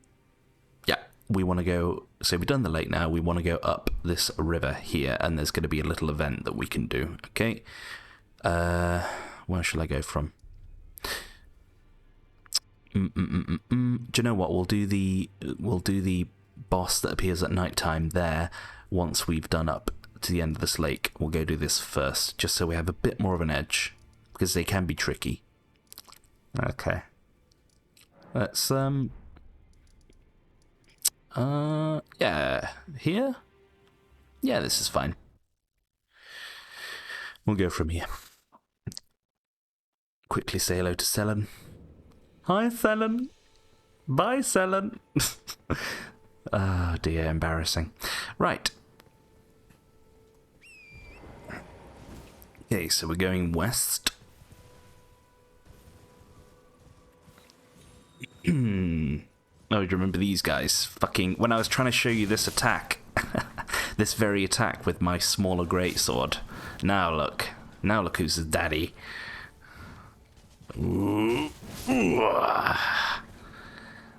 Yeah, we want to go... So we've done the lake now. We want to go up this river here, and there's going to be a little event that we can do. Okay. Where shall I go from? Do you know what? We'll do the boss that appears at night time there. Once we've done up to the end of this lake, we'll go do this first, just so we have a bit more of an edge, because they can be tricky. Okay. Let's yeah, here? Yeah, this is fine. We'll go from here. Quickly say hello to Selen. Hi, Selen. Bye, Selen. Oh dear, embarrassing. Right. Okay, so we're going west. Oh, you remember these guys? Fucking... When I was trying to show you this attack, this very attack with my smaller greatsword. Now look. Now look who's the daddy.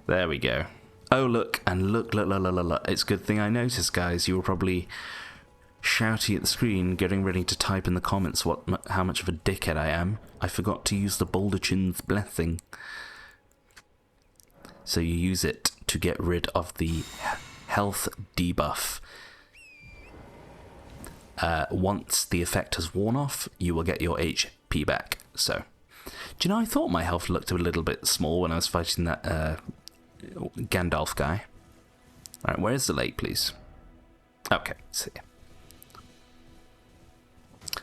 There we go. Oh, look, and look. It's a good thing I noticed, guys. You were probably shouting at the screen, getting ready to type in the comments how much of a dickhead I am. I forgot to use the Boulder Chin's blessing. So you use it to get rid of the health debuff. Once the effect has worn off, you will get your HP back. So, do you know, I thought my health looked a little bit small when I was fighting that Gandalf guy. Alright, where's the lake, please? Okay, see ya.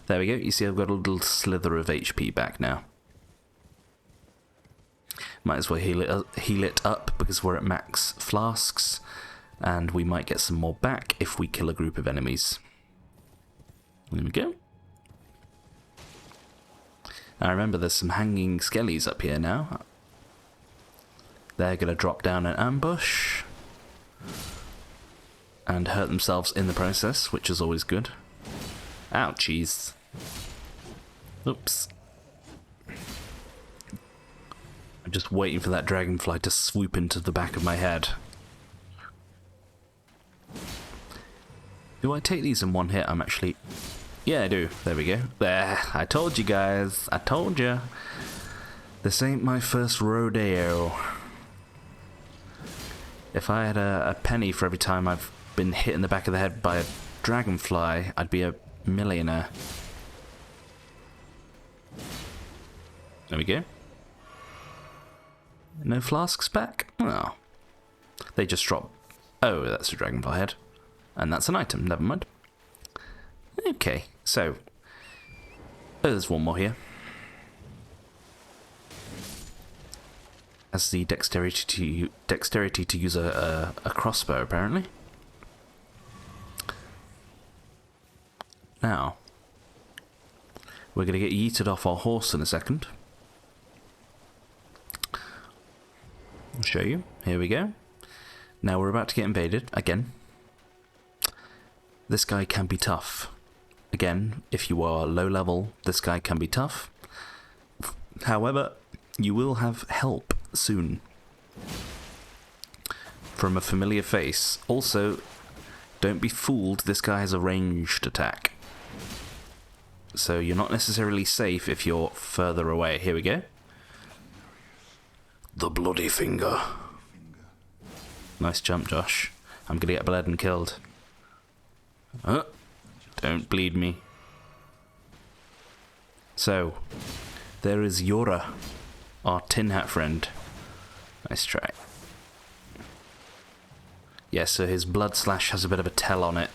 There we go. You see I've got a little slither of HP back now. Might as well heal it up because we're at max flasks, and we might get some more back if we kill a group of enemies. There we go. Now remember, there's some hanging skellies up here now. They're going to drop down an ambush and hurt themselves in the process, which is always good. Ouchies. Oops. I'm just waiting for that dragonfly to swoop into the back of my head. Do I take these in one hit? I'm actually... Yeah, I do. There we go. There. I told you guys. I told you. This ain't my first rodeo. If I had a penny for every time I've been hit in the back of the head by a dragonfly, I'd be a millionaire. There we go. No flasks back? Oh. They just drop. Oh, that's a dragonfly head. And that's an item, never mind. Okay, so... Oh, there's one more here. Has the dexterity to use a crossbow, apparently. Now, we're going to get yeeted off our horse in a second. I'll show you. Here we go. Now we're about to get invaded again. This guy can be tough. Again, if you are low level, this guy can be tough. However, you will have help soon from a familiar face. Also, don't be fooled, this guy has a ranged attack. So you're not necessarily safe if you're further away. Here we go. The bloody finger. Nice jump, Josh. I'm gonna get bled and killed. Don't bleed me. So, there is Yora, our tin hat friend. Nice try. Yeah, so his blood slash has a bit of a tell on it.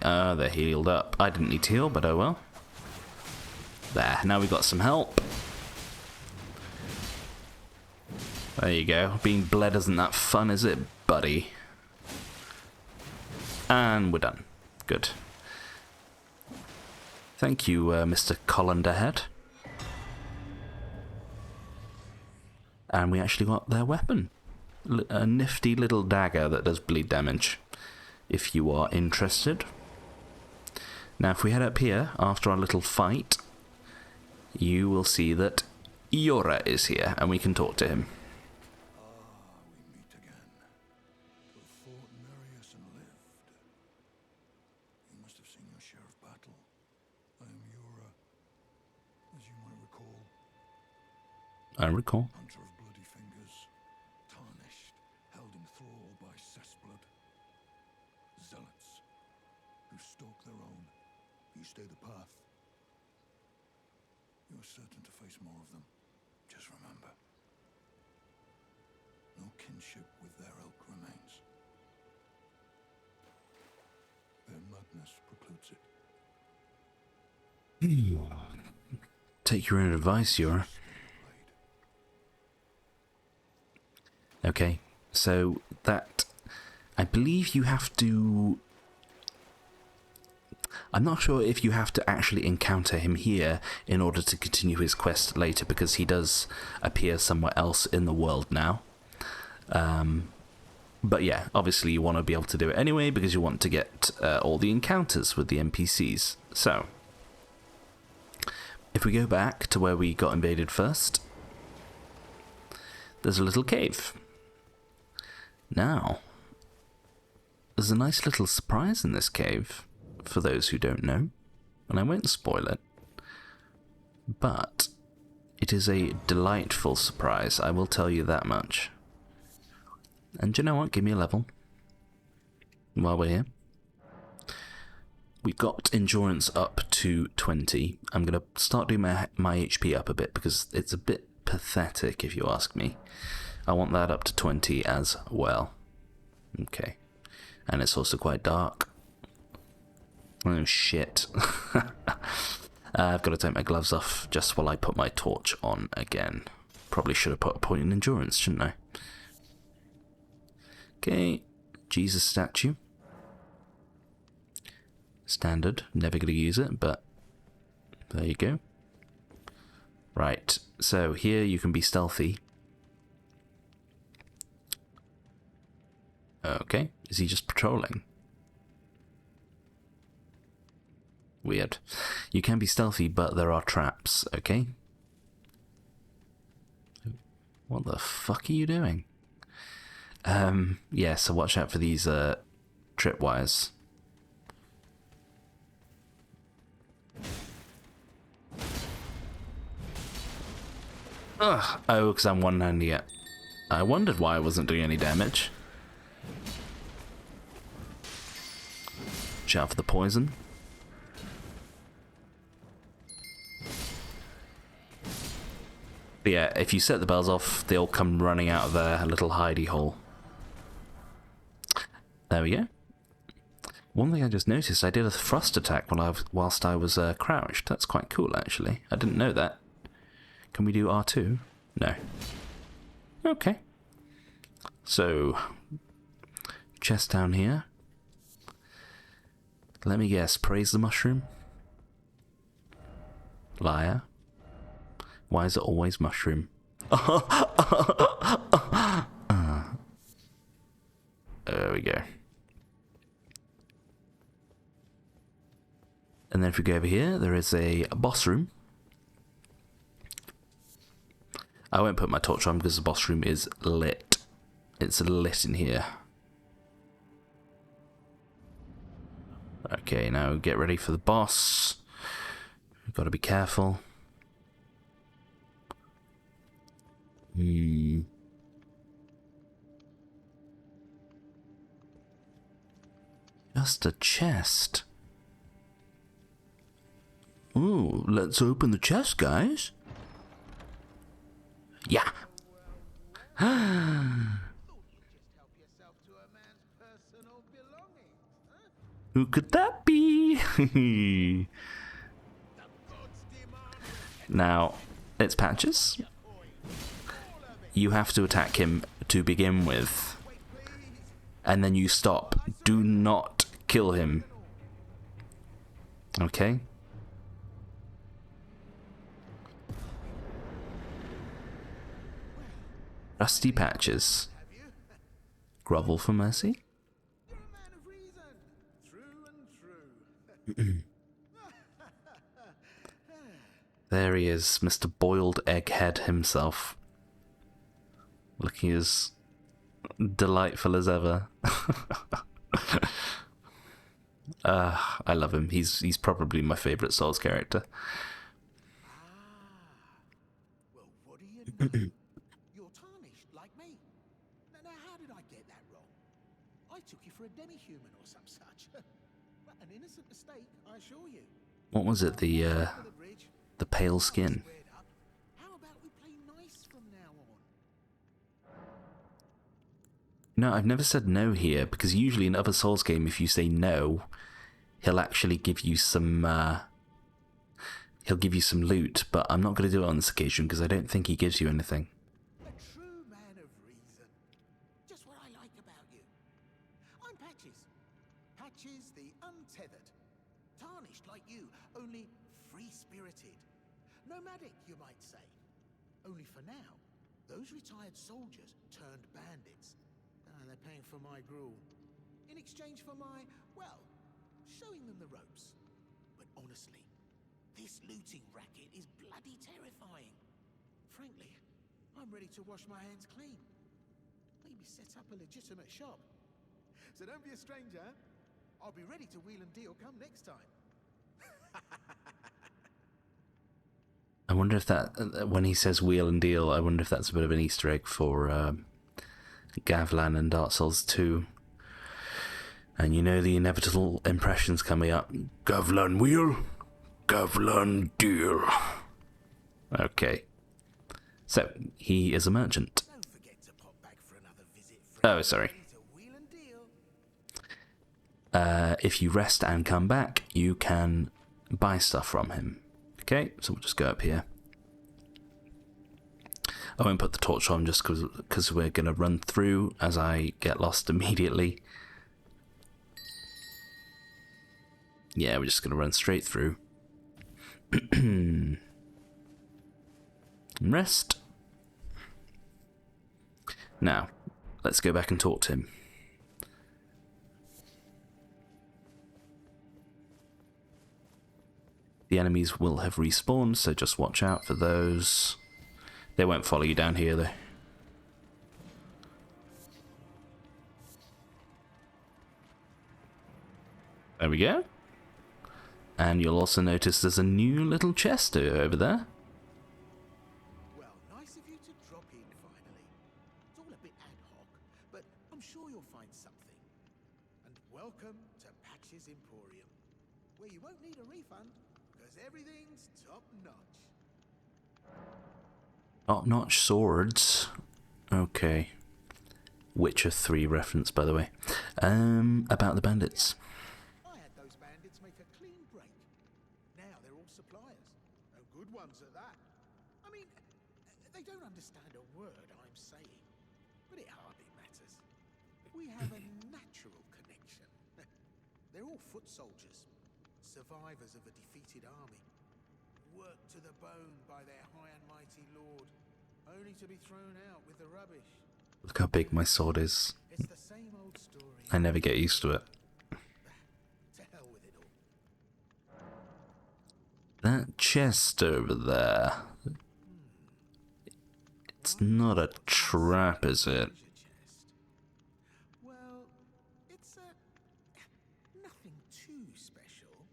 They're healed up. I didn't need to heal, but oh well. There, now we got some help. There you go. Being bled isn't that fun, is it, buddy? And we're done. Good. Thank you, Mr. Colanderhead. And we actually got their weapon. A nifty little dagger that does bleed damage, if you are interested. Now, if we head up here, after our little fight, you will see that Yora is here, and we can talk to him. We meet again. I recall. Hunter of bloody fingers, tarnished, held in thrall by cessblood. Zealots, who stalk their own. You stay the path. You're certain to face more of them. Just remember, no kinship with their ilk remains. Their madness precludes it. Take your own advice, Yura. Okay, so that... I believe you have to... I'm not sure if you have to actually encounter him here in order to continue his quest later, because he does appear somewhere else in the world now. But yeah, obviously you want to be able to do it anyway, because you want to get all the encounters with the NPCs. So, if we go back to where we got invaded first, there's a little cave. Now, there's a nice little surprise in this cave, for those who don't know, and I won't spoil it, but it is a delightful surprise, I will tell you that much. And do you know what? Give me a level while we're here. We've got endurance up to 20. I'm going to start doing my HP up a bit because it's a bit pathetic if you ask me. I want that up to 20 as well. Okay. And it's also quite dark. Oh shit. I've got to take my gloves off just while I put my torch on again. Probably should have put a point in endurance, shouldn't I? Okay, Jesus statue. Standard, never going to use it, but there you go. Right, so here you can be stealthy. Okay, is he just patrolling? Weird. You can be stealthy, but there are traps, okay? What the fuck are you doing? Yeah, so watch out for these tripwires. Ugh. Oh, because I'm one-handing it. I wondered why I wasn't doing any damage. Watch out for the poison. But yeah, if you set the bells off, they'll come running out of their little hidey hole. There we go. One thing I just noticed, I did a thrust attack whilst I was crouched. That's quite cool, actually. I didn't know that. Can we do R2? No. Okay. So, chest down here. Let me guess, praise the mushroom? Liar. Why is it always mushroom? There we go. And then if we go over here, there is a boss room. I won't put my torch on because the boss room is lit. It's lit in here. Okay, now get ready for the boss. We've got to be careful. Just a chest. Ooh, let's open the chest, guys. Yeah. Who could that be? Now, it's Patches. You have to attack him to begin with. And then you stop. Do not kill him. Okay? Rusty Patches. Grovel for mercy? There he is, Mr. Boiled Egghead himself. Looking as delightful as ever. I love him. He's probably my favourite Souls character. Well, what are you You're tarnished, like me. Now, how did I get that wrong? I took you for a demi-human or some such. Well, an innocent mistake, I assure you. What was it? The pale skin. How about we play nice from now on? No, I've never said no here, because usually in other Souls game, if you say no, he'll actually give you some, he'll give you some loot, but I'm not going to do it on this occasion, because I don't think he gives you anything. A true man of reason. Just what I like about you. I'm Patches. Patches the untethered. Tarnished like you, only free-spirited. Nomadic, you might say. Only for now, those retired soldiers turned bandits. They're paying for my gruel. In exchange for my, well, showing them the ropes. But honestly, this looting racket is bloody terrifying. Frankly, I'm ready to wash my hands clean. Maybe set up a legitimate shop. So don't be a stranger. I'll be ready to wheel and deal come next time. I wonder if that, when he says wheel and deal, I wonder if that's a bit of an Easter egg for Gavlan and Dark Souls 2. And you know the inevitable impressions coming up. Gavlan wheel, Gavlan deal. Okay. So, he is a merchant. Don't forget to pop back for another visit. Oh, sorry. To wheel and deal. If you rest and come back, you can buy stuff from him. Okay, so we'll just go up here. I won't put the torch on just because we're going to run through as I get lost immediately. Yeah, we're just going to run straight through. Rest. Now, let's go back and talk to him. The enemies will have respawned, so just watch out for those. They won't follow you down here, though. There we go. And you'll also notice there's a new little chest over there. Well, nice of you to drop in finally. It's all a bit ad hoc, but I'm sure you'll find something. And welcome to Patches Emporium, where you won't need a refund, because everything's top-notch. Top-notch swords. Okay. Witcher 3 reference, by the way. About the bandits. I had those bandits make a clean break. Now they're all suppliers, and good ones at that. I mean, they don't understand a word I'm saying, but it hardly matters. We have a natural connection. They're all foot soldiers, survivors of a defeated army, worked to the bone by their high and mighty lord, only to be thrown out with the rubbish. Look how big my sword is. It's the same old story. I never get used to it. To hell with it all. That chest over there. It's not a trap, is it? Treasure chest. Well, it's nothing too special.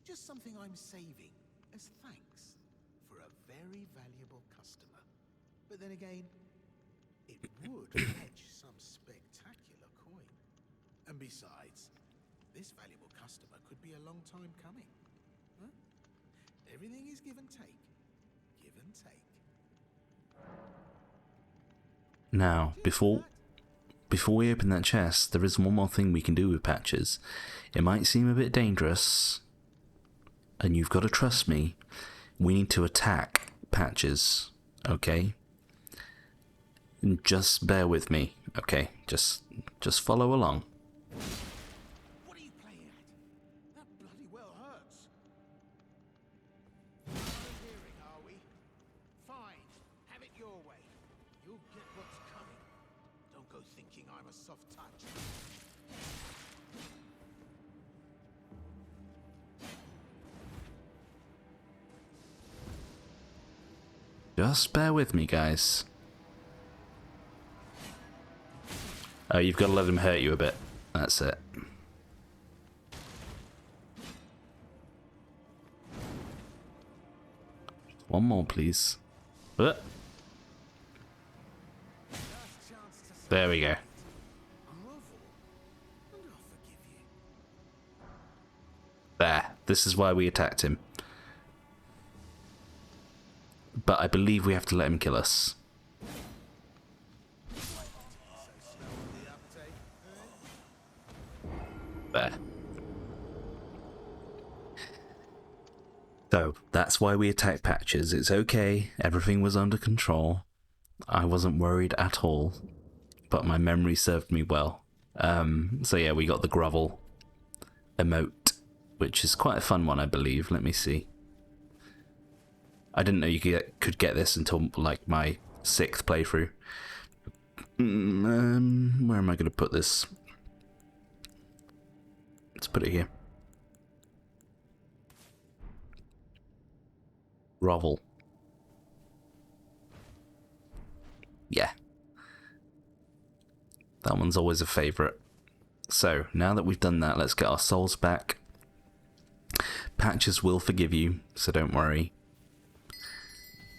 Just something I'm saving as thanks for a very valuable customer. But then again, it would fetch some spectacular coin. And besides, this valuable customer could be a long time coming. Huh? Everything is give and take. Give and take. Now, before we open that chest, there is one more thing we can do with Patches. It might seem a bit dangerous, and you've got to trust me. We need to attack Patches, okay? Just bear with me, okay? Just follow along. What are you playing at? That bloody well hurts. Hard of hearing, are we? Fine. Have it your way. You'll get what's coming. Don't go thinking I'm a soft touch. Just bear with me, guys. Oh, you've got to let him hurt you a bit. That's it. One more, please. There we go. Grovel, and I'll forgive you. There. This is why we attacked him. But I believe we have to let him kill us. There. So, that's why we attacked Patches. It's okay. Everything was under control. I wasn't worried at all. But my memory served me well. So yeah, we got the grovel emote, which is quite a fun one, I believe. Let me see. I didn't know you could get this until like my 6th playthrough. Where am I going to put this? Let's put it here. Grovel. Yeah. That one's always a favourite. So, now that we've done that, let's get our souls back. Patches will forgive you, so don't worry.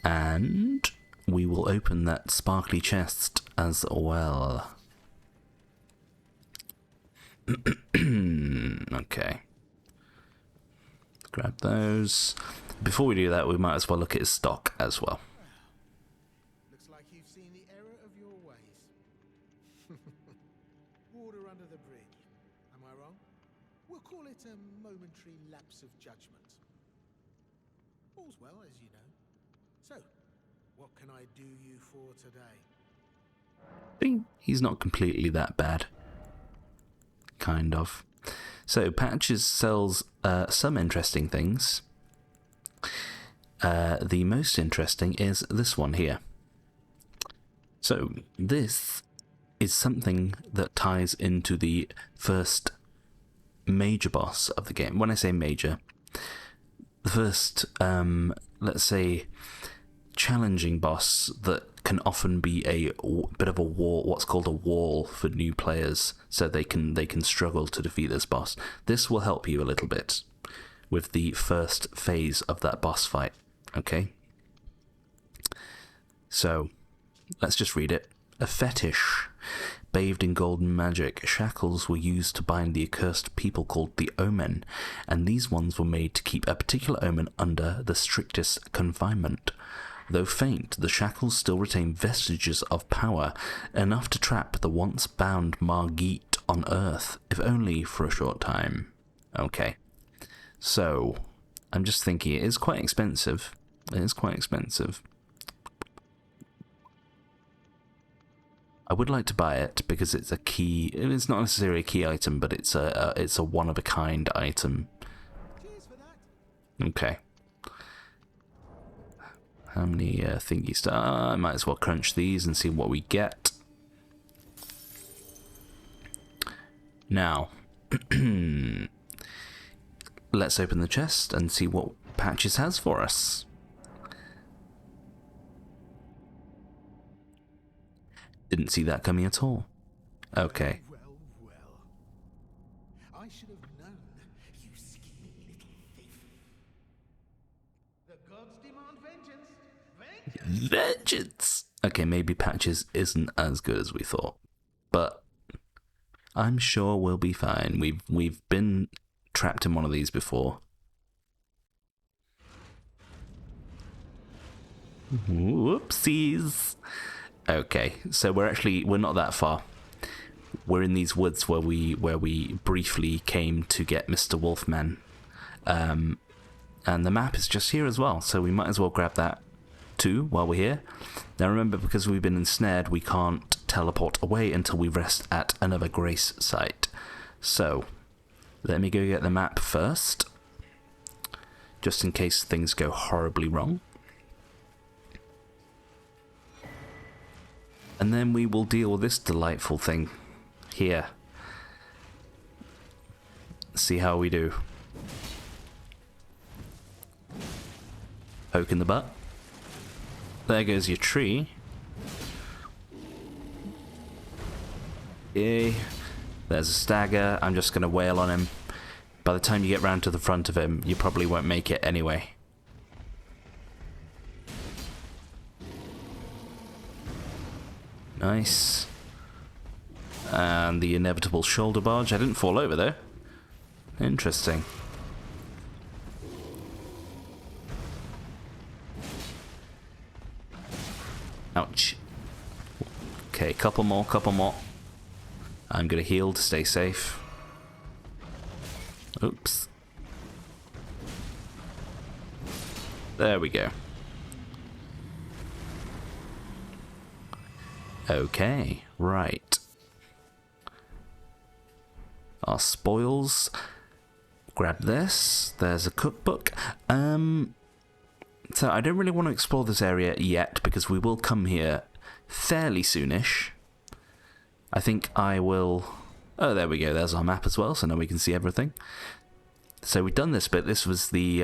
And we will open that sparkly chest as well. Okay. Grab those. Before we do that, we might as well look at his stock as well. Looks like you've seen the error of your ways. Water under the bridge. Am I wrong? We'll call it a momentary lapse of judgment. All's well, as you know. So, what can I do you for today? I think he's not completely that bad. Kind of. So, Patches sells some interesting things. The most interesting is this one here. So, this is something that ties into the first major boss of the game. When I say major, the first, let's say, challenging boss that can often be a bit of a wall, what's called a wall for new players, so they can struggle to defeat this boss. This will help you a little bit with the first phase of that boss fight. Okay? So, let's just read it. A fetish. Bathed in golden magic, shackles were used to bind the accursed people called the Omen, and these ones were made to keep a particular omen under the strictest confinement. Though faint, the shackles still retain vestiges of power, enough to trap the once bound Margit on Earth, if only for a short time. Okay. So, I'm just thinking it is quite expensive. It is quite expensive. I would like to buy it because it's a key. It's not necessarily a key item, but it's a one-of-a-kind item. Cheers for that. Okay. How many thingies? I might as well crunch these and see what we get. Now, let's open the chest and see what Patches has for us. Didn't see that coming at all. Okay. Well, well. I should have known, you skinny little thief. The gods demand vengeance. Vengeance! Okay, maybe Patches isn't as good as we thought, but I'm sure we'll be fine. We've been trapped in one of these before. Whoopsies! Okay, so we're not that far. We're in these woods where we briefly came to get Mr. Wolfman, and the map is just here as well. So we might as well grab that too while we're here. Now remember, because we've been ensnared, we can't teleport away until we rest at another grace site. So let me go get the map first, just in case things go horribly wrong. And then we will deal with this delightful thing here. See how we do. Poke in the butt. There goes your tree. Yay. There's a stagger. I'm just going to wail on him. By the time you get round to the front of him, you probably won't make it anyway. Nice. And the inevitable shoulder barge. I didn't fall over though. Interesting. Ouch. Okay, couple more, couple more. I'm gonna heal to stay safe. Oops. There we go. Okay, right. Our spoils. Grab this. There's a cookbook. So I don't really want to explore this area yet because we will come here fairly soonish. I think I will... Oh, there we go. There's our map as well, so now we can see everything. So we've done this bit. This was the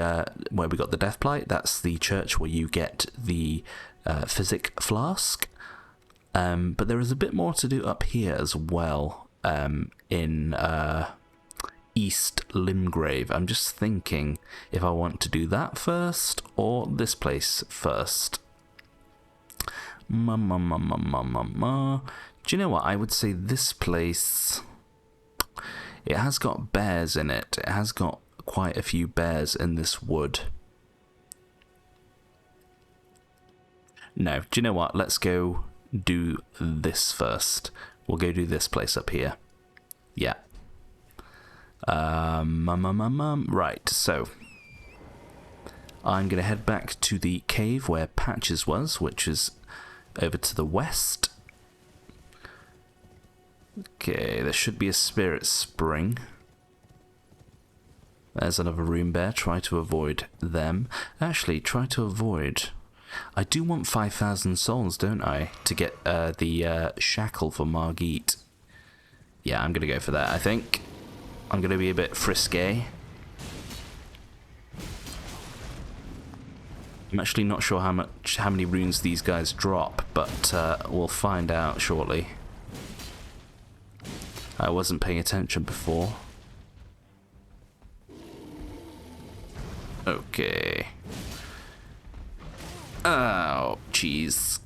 where we got the death plight. That's the church where you get the physic flask. But there is a bit more to do up here as well. In East Limgrave. I'm just thinking if I want to do that first or this place first. Do you know what? I would say this place... It has got bears in it. It has got quite a few bears in this wood. No, do you know what? Let's go do this first. We'll go do this place up here. Yeah. Right, so I'm going to head back to the cave where Patches was, which is over to the west. Okay, there should be a spirit spring. There's another room bear. Try to avoid them. Actually, try to avoid... I do want 5,000 souls, don't I? To get the shackle for Margit. Yeah, I'm going to go for that, I think. I'm going to be a bit frisky. I'm actually not sure how many runes these guys drop, but we'll find out shortly. I wasn't paying attention before. Okay. Oh, jeez.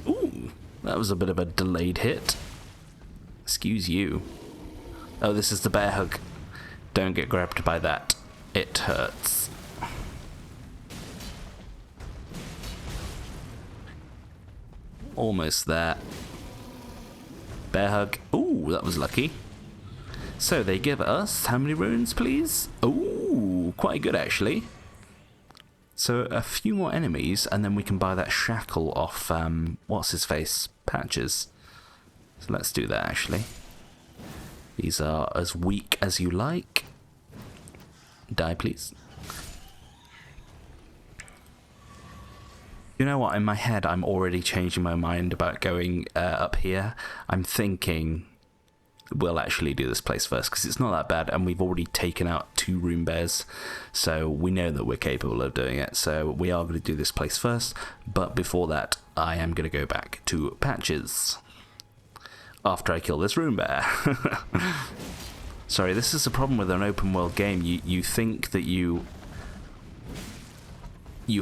Ooh, that was a bit of a delayed hit. Excuse you. Oh, this is the bear hug. Don't get grabbed by that. It hurts. Almost there. Bear hug. Ooh, that was lucky. So they give us how many runes, please? Ooh, quite good actually. So a few more enemies, and then we can buy that shackle off, what's his face? Patches. So let's do that actually. These are as weak as you like. Die, please. You know what? In my head, I'm already changing my mind about going up here. I'm thinking we'll actually do this place first because it's not that bad, and we've already taken out 2 rune bears, so we know that we're capable of doing it. So we are going to do this place first, but before that, I am going to go back to Patches after I kill this rune bear. Sorry, this is the problem with an open world game. You think that you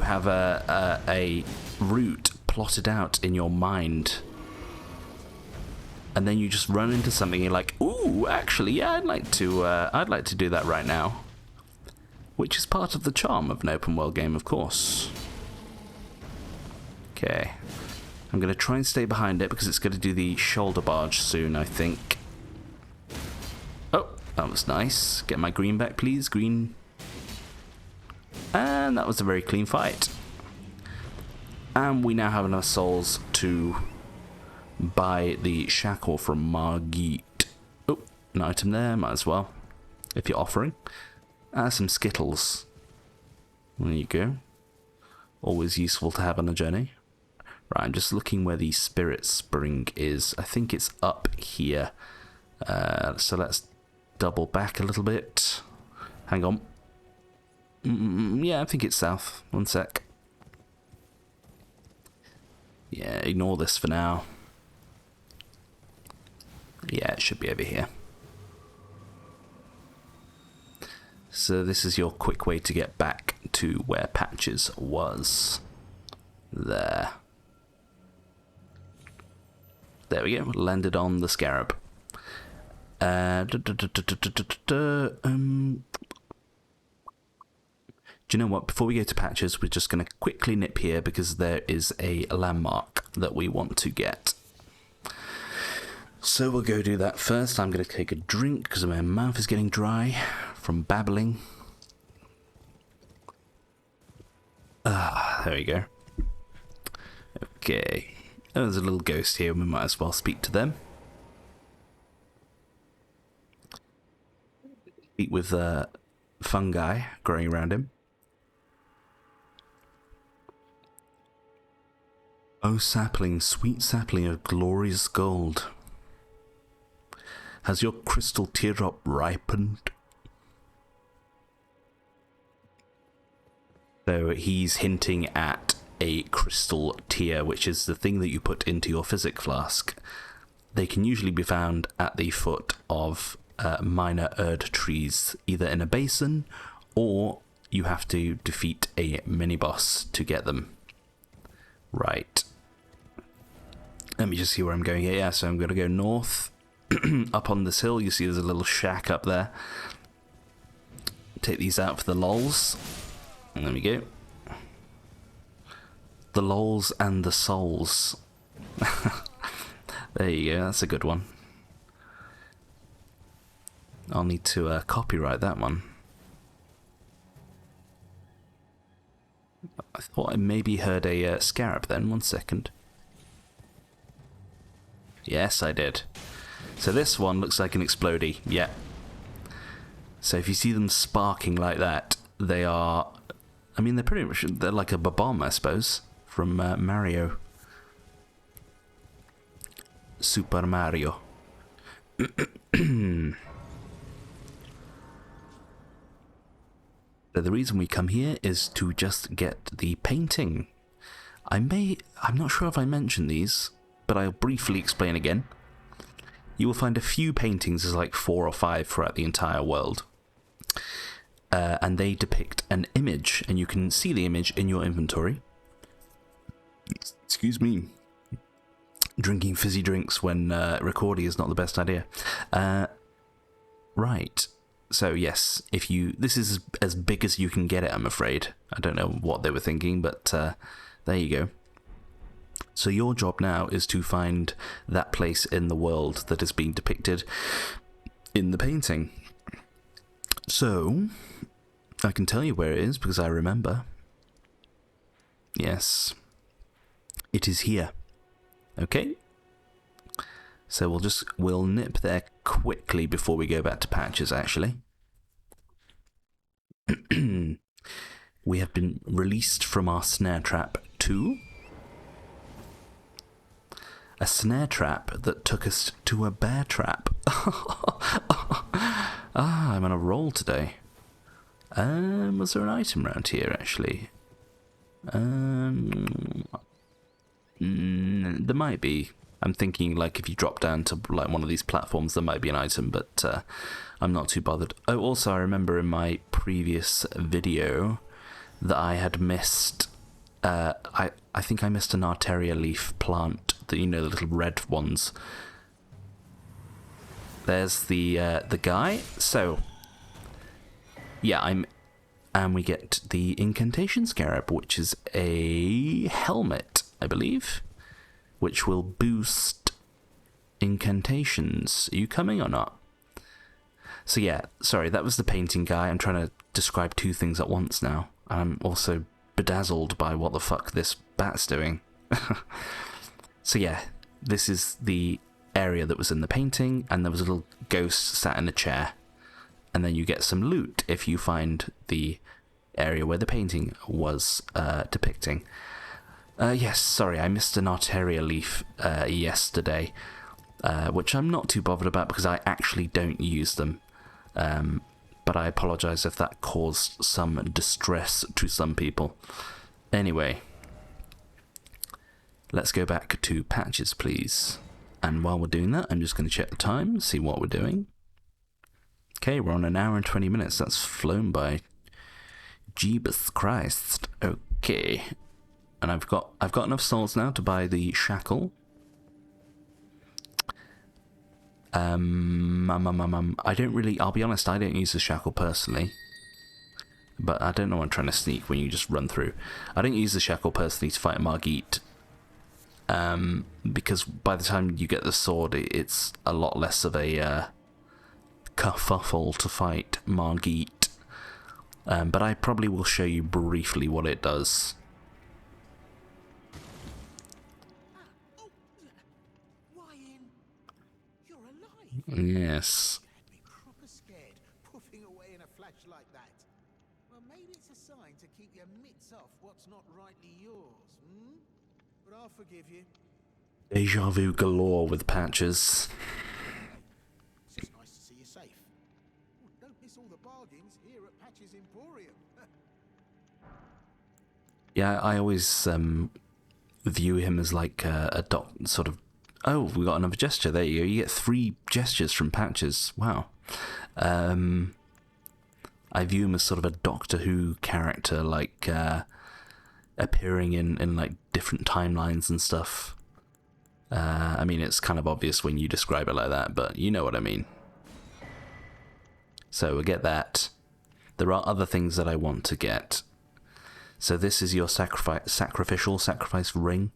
have a route plotted out in your mind, and then you just run into something. You're like, "Ooh, actually, yeah, I'd like to do that right now," which is part of the charm of an open world game, of course. Okay, I'm gonna try and stay behind it because it's gonna do the shoulder barge soon, I think. Oh, that was nice. Get my green back, please. Green. And that was a very clean fight. And we now have enough souls to buy the shackle from Margit. Oh, an item there, might as well, if you're offering. Some Skittles. There you go. Always useful to have on a journey. Right, I'm just looking where the spirit spring is. I think it's up here. So let's double back a little bit. Hang on. Yeah, I think it's south. One sec. Yeah, ignore this for now. Yeah, it should be over here. So this is your quick way to get back to where Patches was. There. There we go. Landed on the scarab. Do you know what? Before we go to patches, we're just going to quickly nip here because there is a landmark that we want to get. So we'll go do that first. I'm going to take a drink because my mouth is getting dry from babbling. There we go. Okay. Oh, there's a little ghost here. We might as well speak to them. Speak with fungi growing around him. Oh, sapling, sweet sapling of glorious gold. Has your crystal teardrop ripened? So he's hinting at a crystal tear, which is the thing that you put into your physic flask. They can usually be found at the foot of minor Erd trees, either in a basin, or you have to defeat a mini-boss to get them. Right. Let me just see where I'm going here. Yeah, so I'm going to go north. Up on this hill, you see there's a little shack up there. Take these out for the lols. And there we go. The lols and the souls. There you go, that's a good one. I'll need to copyright that one. I thought I maybe heard a scarab then. 1 second. Yes, I did. So this one looks like an explodey. Yeah. So if you see them sparking like that, they are... I mean, they're pretty much... They're like a bomb, I suppose, from Mario. Super Mario. So the reason we come here is to just get the painting. I'm not sure if I mentioned these, but I'll briefly explain again. You will find a few paintings, there's like 4 or 5 throughout the entire world. And they depict an image, and you can see the image in your inventory. Excuse me. Drinking fizzy drinks when recording is not the best idea. Right. So yes, this is as big as you can get it, I'm afraid. I don't know what they were thinking, but there you go. So your job now is to find that place in the world that is being depicted in the painting. So, I can tell you where it is because I remember. Yes. It is here. Okay? So we'll nip there quickly before we go back to patches, actually. We have been released from our snare trap 2. A snare trap that took us to a bear trap. I'm on a roll today. Was there an item around here, actually? There might be. I'm thinking, like, if you drop down to like one of these platforms, there might be an item, but I'm not too bothered. Oh, also, I remember in my previous video that I had missed... I think I missed an Arteria leaf plant, the little red ones. There's the guy. So, yeah, and we get the incantation scarab, which is a helmet, I believe, which will boost incantations. Are you coming or not? So yeah, sorry, that was the painting guy. I'm trying to describe 2 things at once now. I'm also bedazzled by what the fuck this bat's doing. So yeah, this is the area that was in the painting, and there was a little ghost sat in a chair. And then you get some loot if you find the area where the painting was depicting. Yes, sorry, I missed an Arteria leaf yesterday, which I'm not too bothered about because I actually don't use them. But I apologise if that caused some distress to some people. Anyway, let's go back to patches, please. And while we're doing that, I'm just going to check the time, see what we're doing. Okay, we're on 1 hour and 20 minutes. That's flown by. Jeebus Christ. Okay. And I've got enough souls now to buy the shackle. I don't really, I'll be honest, I don't use the shackle personally. But I don't know what I'm trying to sneak when you just run through. I don't use the shackle personally to fight Margit. Because by the time you get the sword, it's a lot less of a kerfuffle to fight Margit. But I probably will show you briefly what it does. Ryan, you're alive. Yes. You had me proper scared, puffing away in a flash like that. Well, maybe it's a sign to keep your mitts off what's not rightly yours, hmm? But I'll forgive you. Deja vu galore with Patches. It's nice to see you safe. Oh, don't miss all the bargains here at Patch's Emporium. Yeah, I always view him as like a sort of... Oh, we got another gesture. There you go. You get 3 gestures from Patches. Wow. I view him as sort of a Doctor Who character, like appearing in like different timelines and stuff. I mean, it's kind of obvious when you describe it like that, but you know what I mean. So we get that. There are other things that I want to get. So this is your sacrificial sacrifice ring.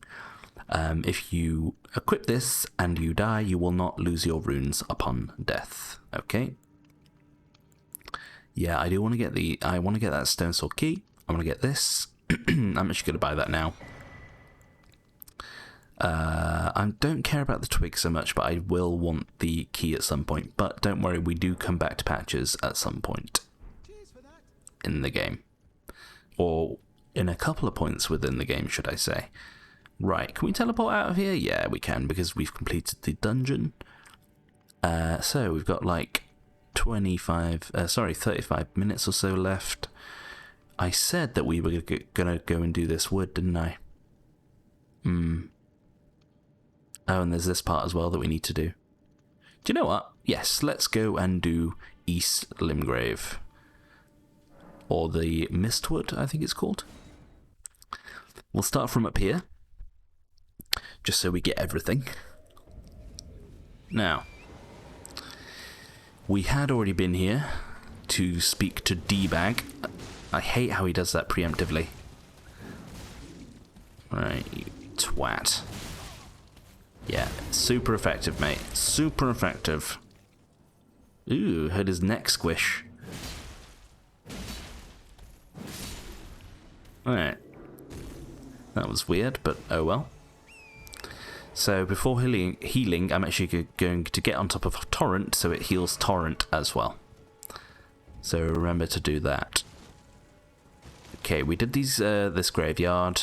If you equip this and you die, you will not lose your runes upon death. Okay. Yeah, I do want to get I want to get that stone sword key. I want to get this. I'm actually going to buy that now. I don't care about the twig so much, but I will want the key at some point. But don't worry, we do come back to Patches at some point in the game. Or in a couple of points within the game, should I say. Right, can we teleport out of here? Yeah, we can, because we've completed the dungeon. So we've got like 35 minutes or so left. I said that we were gonna go and do this wood, didn't I? Oh, and there's this part as well that we need to do. Do you know what? Yes, let's go and do East Limgrave. Or the Mistwood, I think it's called. We'll start from up here. Just so we get everything. Now, we had already been here to speak to D-Bag. I hate how he does that preemptively. Right, you twat. Yeah, super effective, mate. Super effective. Ooh, heard his neck squish. Alright. That was weird, but oh well. So before healing, I'm actually going to get on top of Torrent, so it heals Torrent as well. So remember to do that. Okay, we did this graveyard.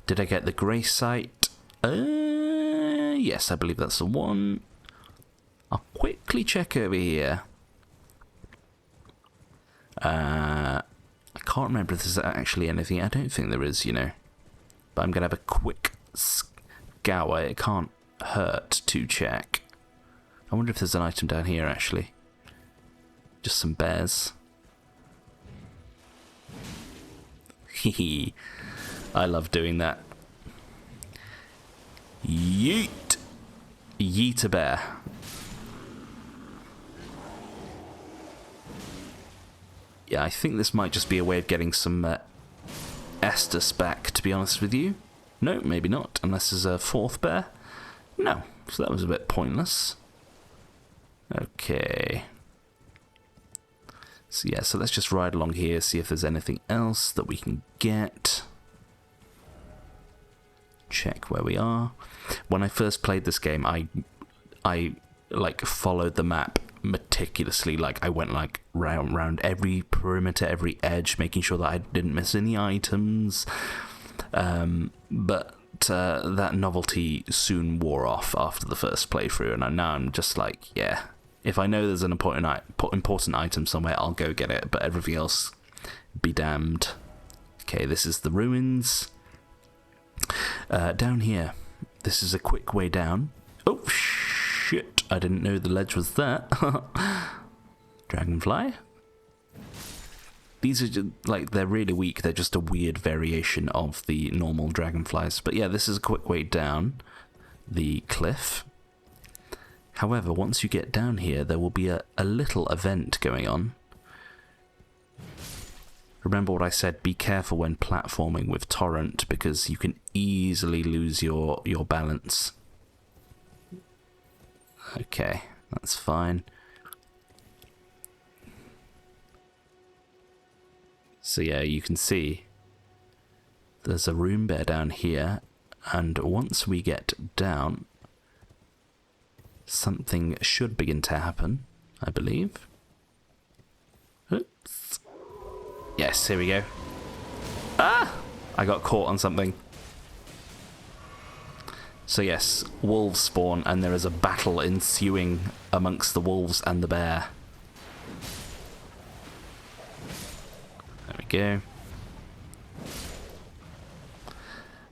Did I get the Grace site? Yes, I believe that's the one. I'll quickly check over here. I can't remember if there's actually anything. I don't think there is, you know. But I'm going to have a quick scour. It can't hurt to check. I wonder if there's an item down here, actually. Just some bears. Hehe. I love doing that. Yeet! Yeet a bear. Yeah, I think this might just be a way of getting some Estus back, to be honest with you. No, maybe not, unless there's a 4th bear. No, so that was a bit pointless. Okay. So yeah, so let's just ride along here, see if there's anything else that we can get. Check where we are. When I first played this game, I like followed the map meticulously. Like I went like round every perimeter, every edge, making sure that I didn't miss any items. But that novelty soon wore off after the first playthrough, and now I'm just like, yeah, if I know there's an important item somewhere, I'll go get it. But everything else, be damned. Okay, this is the ruins. Down here, this is a quick way down. Oh shit! I didn't know the ledge was there. Dragonfly. These are just, like, they're really weak. They're just a weird variation of the normal dragonflies. But yeah, this is a quick way down the cliff. However, once you get down here, there will be a little event going on. Remember what I said, be careful when platforming with Torrent, because you can easily lose your balance. Okay, that's fine. So yeah, you can see there's a room bear down here, and once we get down, something should begin to happen, I believe. Oops. Yes, here we go. Ah! I got caught on something. So yes, wolves spawn, and there is a battle ensuing amongst the wolves and the bear. There we go.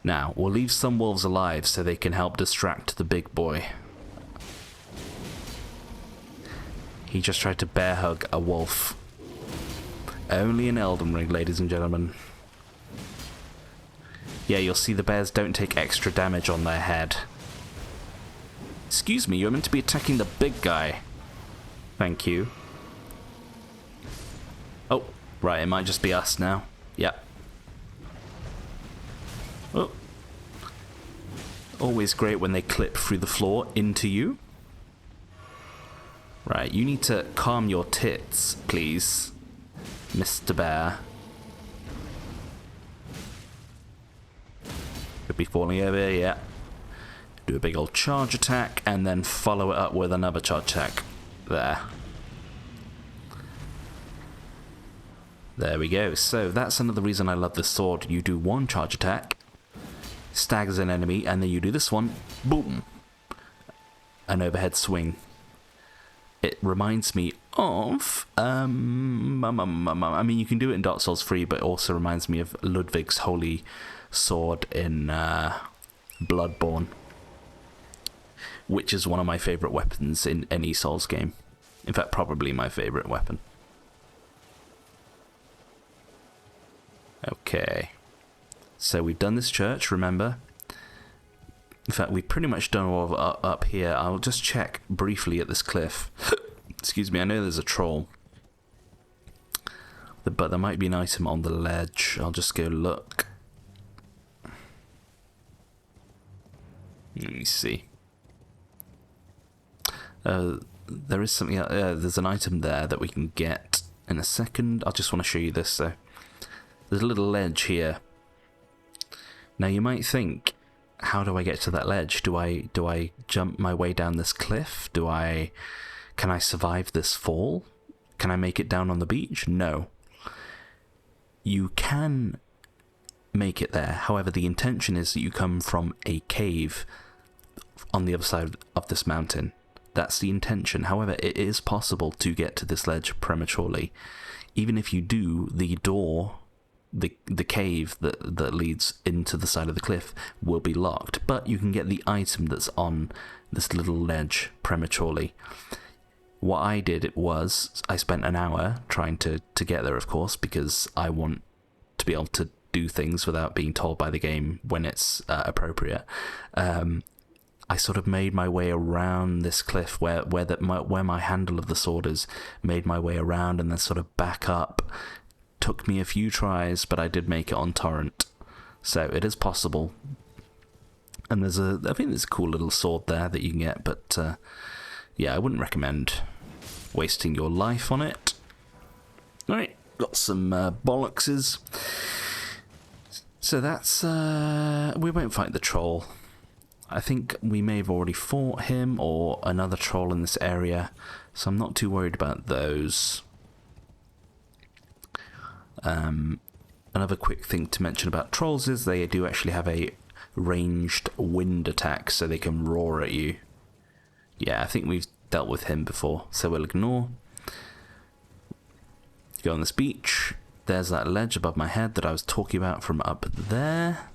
Now, we'll leave some wolves alive so they can help distract the big boy. He just tried to bear hug a wolf. Only in Elden Ring, ladies and gentlemen. Yeah, you'll see the bears don't take extra damage on their head. Excuse me, you're meant to be attacking the big guy. Thank you. Oh, right, it might just be us now. Yep. Oh. Always great when they clip through the floor into you. Right, you need to calm your tits, please, Mr. Bear. Could be falling over, yeah. Do a big old charge attack, and then follow it up with another charge attack. There. There we go. So, that's another reason I love this sword. You do one charge attack, staggers an enemy, and then you do this one, boom! An overhead swing. It reminds me of, I mean, you can do it in Dark Souls 3, but it also reminds me of Ludwig's holy sword in Bloodborne, which is one of my favourite weapons in any Souls game. In fact, probably my favourite weapon. Okay. So we've done this church, remember? In fact, we've pretty much done all of up here. I'll just check briefly at this cliff. Excuse me, I know there's a troll. But there might be an item on the ledge. I'll just go look. Let me see. There is something. There's an item there that we can get in a second. I just want to show you this. So there's a little ledge here. Now you might think, how do I get to that ledge? Do I jump my way down this cliff? Can I survive this fall? Can I make it down on the beach? No. You can make it there. However, the intention is that you come from a cave on the other side of this mountain. That's the intention. However, it is possible to get to this ledge prematurely. Even if you do, the door, the cave that leads into the side of the cliff will be locked. But you can get the item that's on this little ledge prematurely. What I did was, I spent an hour trying to get there, of course, because I want to be able to do things without being told by the game when it's appropriate. I sort of made my way around this cliff where my handle of the sword is, made my way around and then sort of back up. Took me a few tries, but I did make it on torrent. So it is possible. And I think there's a cool little sword there that you can get, but yeah, I wouldn't recommend wasting your life on it. Alright, got some bollockses. So that's, we won't fight the troll. I think we may have already fought him or another troll in this area, so I'm not too worried about those. Another quick thing to mention about trolls is they do actually have a ranged wind attack, so they can roar at you. Yeah, I think we've dealt with him before, so we'll ignore. Go on this beach. There's that ledge above my head that I was talking about from up there.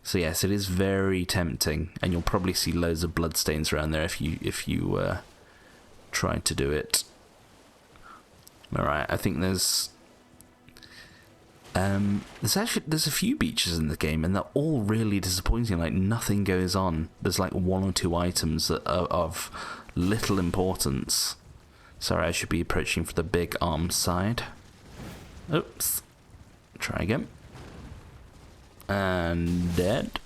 So yes, it is very tempting, and you'll probably see loads of bloodstains around there if you try to do it. Alright, I think there's a few beaches in the game, and they're all really disappointing. Like, nothing goes on. There's like 1 or 2 items that are of little importance. Sorry, I should be approaching for the big arm side. Oops. Try again. And dead.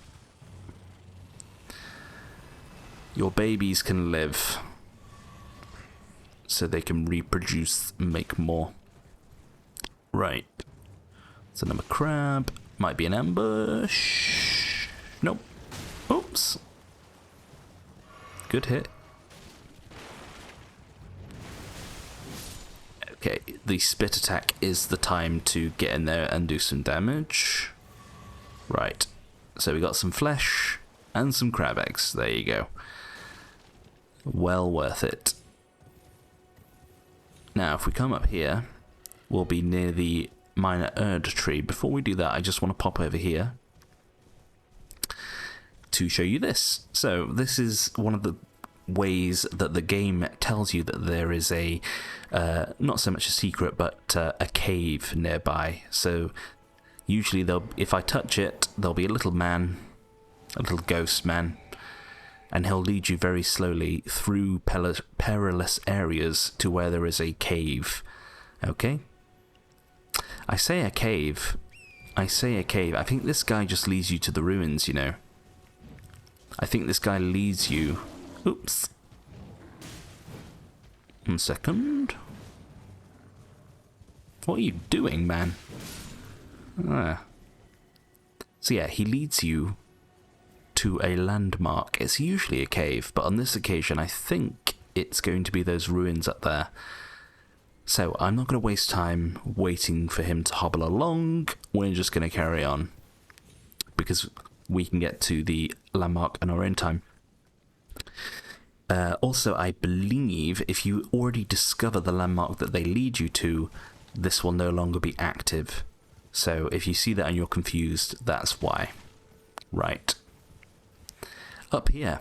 Your babies can live, so they can reproduce and make more. Right. It's another crab. Might be an ambush. Nope. Oops. Good hit. Okay, the spit attack is the time to get in there and do some damage. Right. So we got some flesh and some crab eggs. There you go. Well worth it. Now, if we come up here, we'll be near the minor Erd tree. Before we do that, I just want to pop over here to show you this. So this is one of the ways that the game tells you that there is a not so much a secret, but a cave nearby. So usually if I touch it, there'll be a little man, a little ghost man, and he'll lead you very slowly through perilous areas to where there is a cave. Okay? I say a cave. I think this guy just leads you to the ruins, you know. I think this guy leads you... Oops. 1 second. What are you doing, man? Ah. So yeah, he leads you to a landmark. It's usually a cave, but on this occasion I think it's going to be those ruins up there. So I'm not going to waste time waiting for him to hobble along. We're just going to carry on, because we can get to the landmark in our own time. Also, I believe if you already discover the landmark that they lead you to, this will no longer be active. So if you see that and you're confused, that's why. Right. Up here,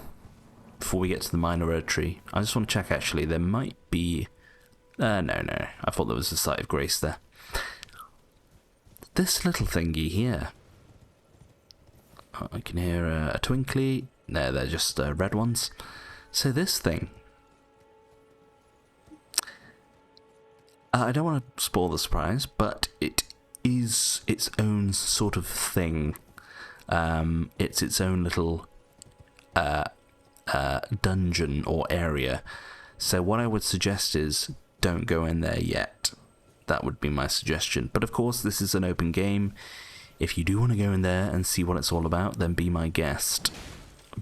before we get to the minor Erd tree, I just want to check, actually, there might be... no, I thought there was a site of grace there. This little thingy here. Oh, I can hear a twinkly. No, they're just red ones. So this thing... I don't want to spoil the surprise, but it is its own sort of thing. It's its own little dungeon or area. So what I would suggest is don't go in there yet. That would be my suggestion. But of course, this is an open game. If you do want to go in there and see what it's all about, then be my guest.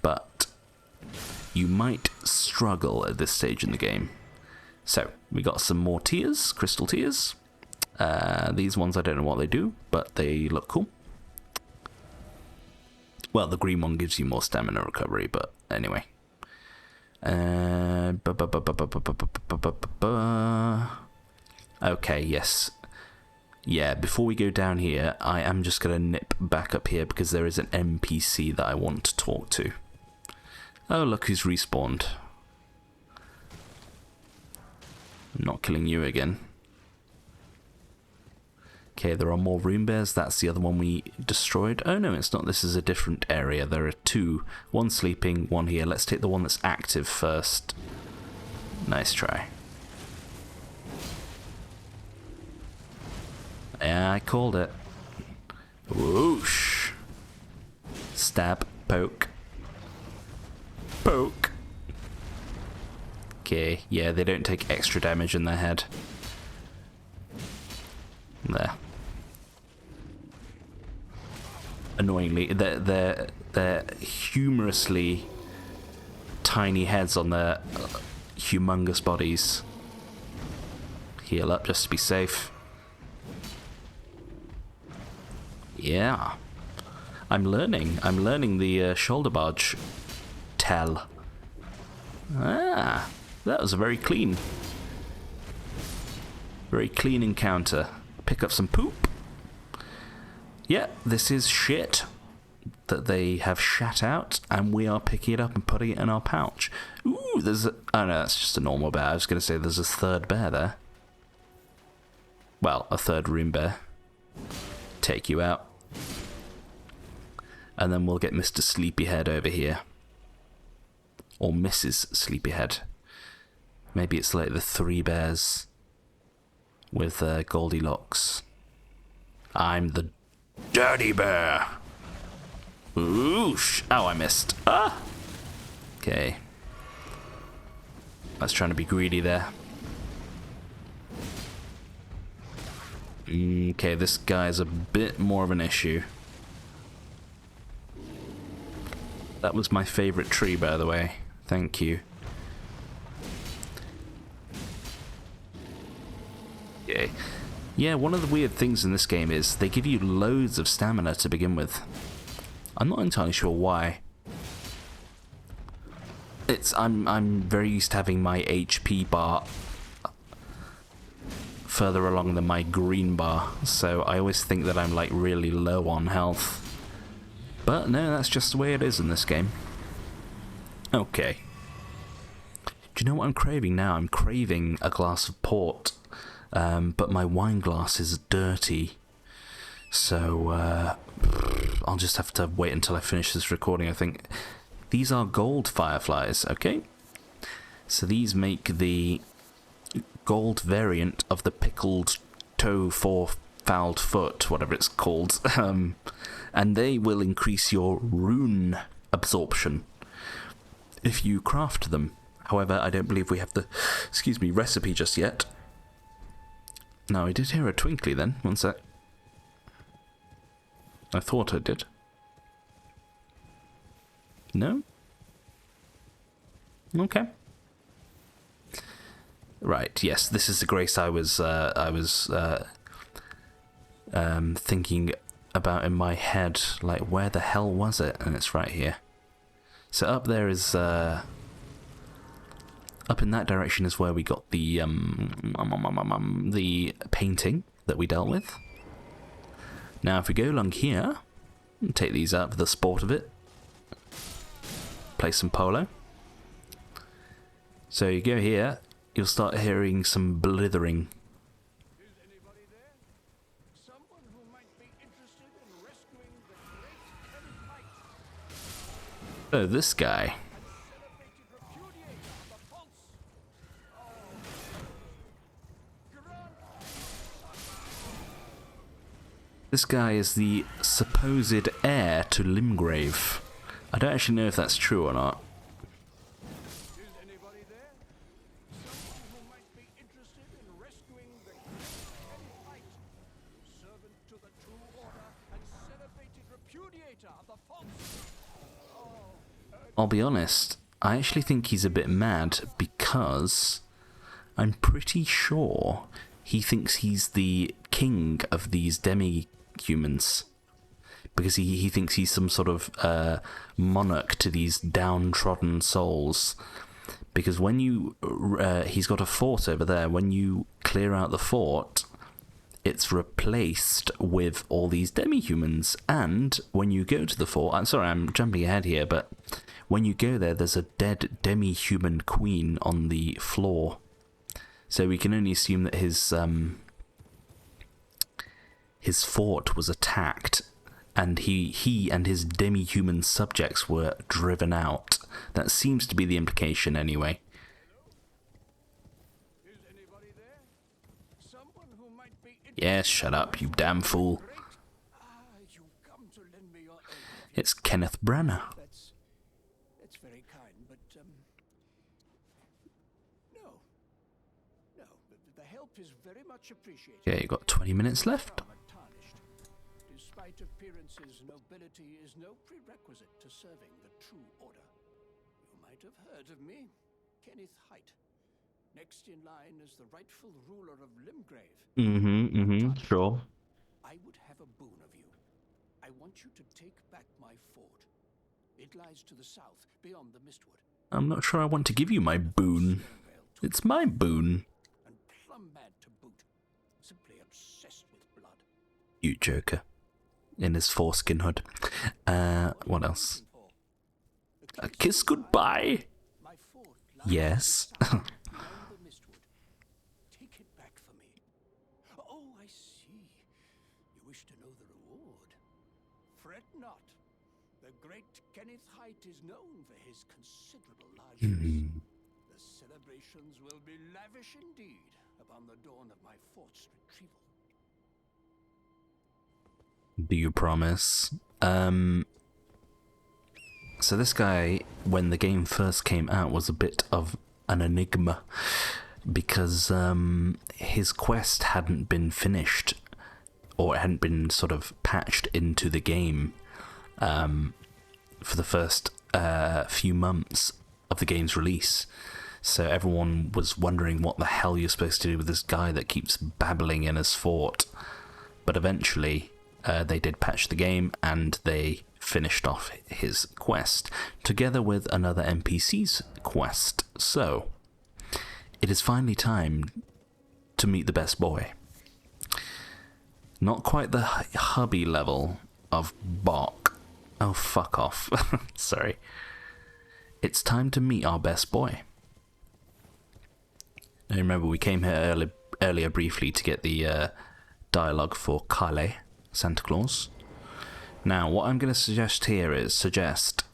But you might struggle at this stage in the game. So, we got some more tears, crystal tears. These ones, I don't know what they do, but they look cool. Well, the green one gives you more stamina recovery, but anyway. Okay, yes. Yeah, before we go down here, I am just going to nip back up here because there is an NPC that I want to talk to. Oh, look who's respawned. I'm not killing you again. Okay, there are more rune bears. That's the other one we destroyed. Oh no, it's not. This is a different area. There are 2. One sleeping, one here. Let's take the one that's active first. Nice try. Yeah, I called it. Whoosh. Stab. Poke. Poke. Okay, yeah, they don't take extra damage in their head. There. Annoyingly, they're humorously tiny heads on their humongous bodies. Heal up just to be safe. Yeah. I'm learning the shoulder barge tell. Ah, that was a very clean encounter. Pick up some poop. Yeah, this is shit that they have shat out, and we are picking it up and putting it in our pouch. Ooh, there's a... Oh no, that's just a normal bear. I was going to say there's a third bear there. well, a third rune bear. Take you out. And then we'll get Mr. Sleepyhead over here. Or Mrs. Sleepyhead. Maybe it's like the three bears with Goldilocks. I'm the dirty bear. Oosh. Oh, I missed. Ah! Okay. I was trying to be greedy there. Okay, this guy's a bit more of an issue. That was my favourite tree, by the way. Thank you. Okay. Yeah, one of the weird things in this game is they give you loads of stamina to begin with. I'm not entirely sure why. I'm very used to having my HP bar further along than my green bar, so I always think that I'm like really low on health. But no, that's just the way it is in this game. Okay. Do you know what I'm craving now? I'm craving a glass of port, but my wine glass is dirty. So I'll just have to wait until I finish this recording, I think. These are gold fireflies, okay? So these make the gold variant of the pickled toe four-fouled foot, whatever it's called. And they will increase your rune absorption if you craft them. However, I don't believe we have the, recipe just yet. No, I did hear a twinkly then. One sec. I thought I did. No? Okay. Right, yes, this is the grace I was thinking about in my head. Like, where the hell was it? And it's right here. So up there is, up in that direction is where we got the painting that we dealt with. Now, if we go along here, take these out for the sport of it. Play some polo. So you go here, you'll start hearing some blithering. Is anybody there? Someone who might be interested in rescuing the great Kenji Oh, this guy. celebrated repudiator of the false. This guy is the supposed heir to Limgrave. I don't actually know if that's true or not. Is anybody there? Someone who might be interested in rescuing the great Kenji, servant to the true order and celebrated repudiator of the false. I'll be honest, I actually think he's a bit mad because I'm pretty sure he thinks he's the king of these demi-humans. Because he thinks he's some sort of monarch to these downtrodden souls. Because when you... he's got a fort over there. When you clear out the fort, it's replaced with all these demi-humans. And when you go to the fort... I'm sorry, I'm jumping ahead here, but when you go there, there's a dead demi-human queen on the floor. So we can only assume that his fort was attacked. And he and his demi-human subjects were driven out. That seems to be the implication anyway. Is anybody there? Someone who might be Yes, shut up, you damn fool. you come to lend me your aid. It's Kenneth Branagh. That's very kind, but no. The help is very much appreciated. Okay, you got 20 minutes left. Tarnished. Despite appearances, nobility is no prerequisite to serving the true order. You might have heard of me, Kenneth Height. Next in line is the rightful ruler of Limgrave. Sure. I would have a boon of you. I want you to take back my fort. It lies to the south, beyond the Mistwood. I'm not sure I want to give you my boon. It's my boon. And plumb mad to boot. Simply obsessed with blood. You joker. In his foreskin hood. What else? A kiss goodbye. My fort lies Yes. beyond the Mistwood. Take it back for me. Oh, wish to know the reward. Fret not. The great Kenneth Height is known for his considerable largesse. The celebrations will be lavish indeed upon the dawn of my fort's retrieval. Do you promise? So this guy, when the game first came out, was a bit of an enigma because his quest hadn't been finished, or it hadn't been sort of patched into the game for the first few months of the game's release. So everyone was wondering what the hell you're supposed to do with this guy that keeps babbling in his fort. But eventually they did patch the game and they finished off his quest together with another NPC's quest. So it is finally time to meet the best boy. Not quite the hubby level of Bok. Oh, fuck off. Sorry. It's time to meet our best boy. Now remember, we came here earlier briefly to get the dialogue for Kale, Santa Claus. Now, what I'm going to suggest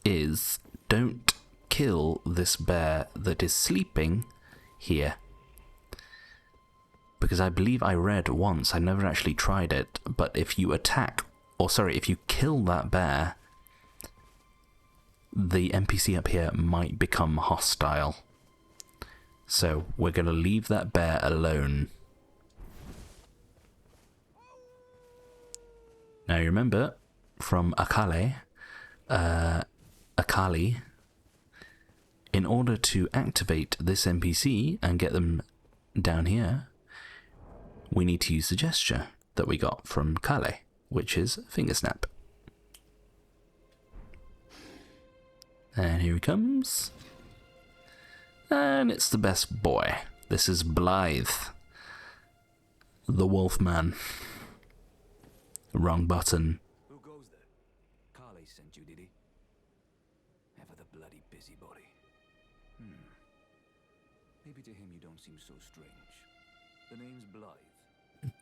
is don't kill this bear that is sleeping here. Because I believe I read once, I never actually tried it, but if you if you kill that bear, the NPC up here might become hostile. So we're going to leave that bear alone. Now you remember, from Akali, in order to activate this NPC and get them down here, we need to use the gesture that we got from Kale, which is finger snap. And here he comes. And it's the best boy. This is Blythe, the Wolfman. Wrong button. Who goes there? Carly sent you, did he? Ever the bloody busybody. Maybe to him you don't seem so strange. The name's Blythe.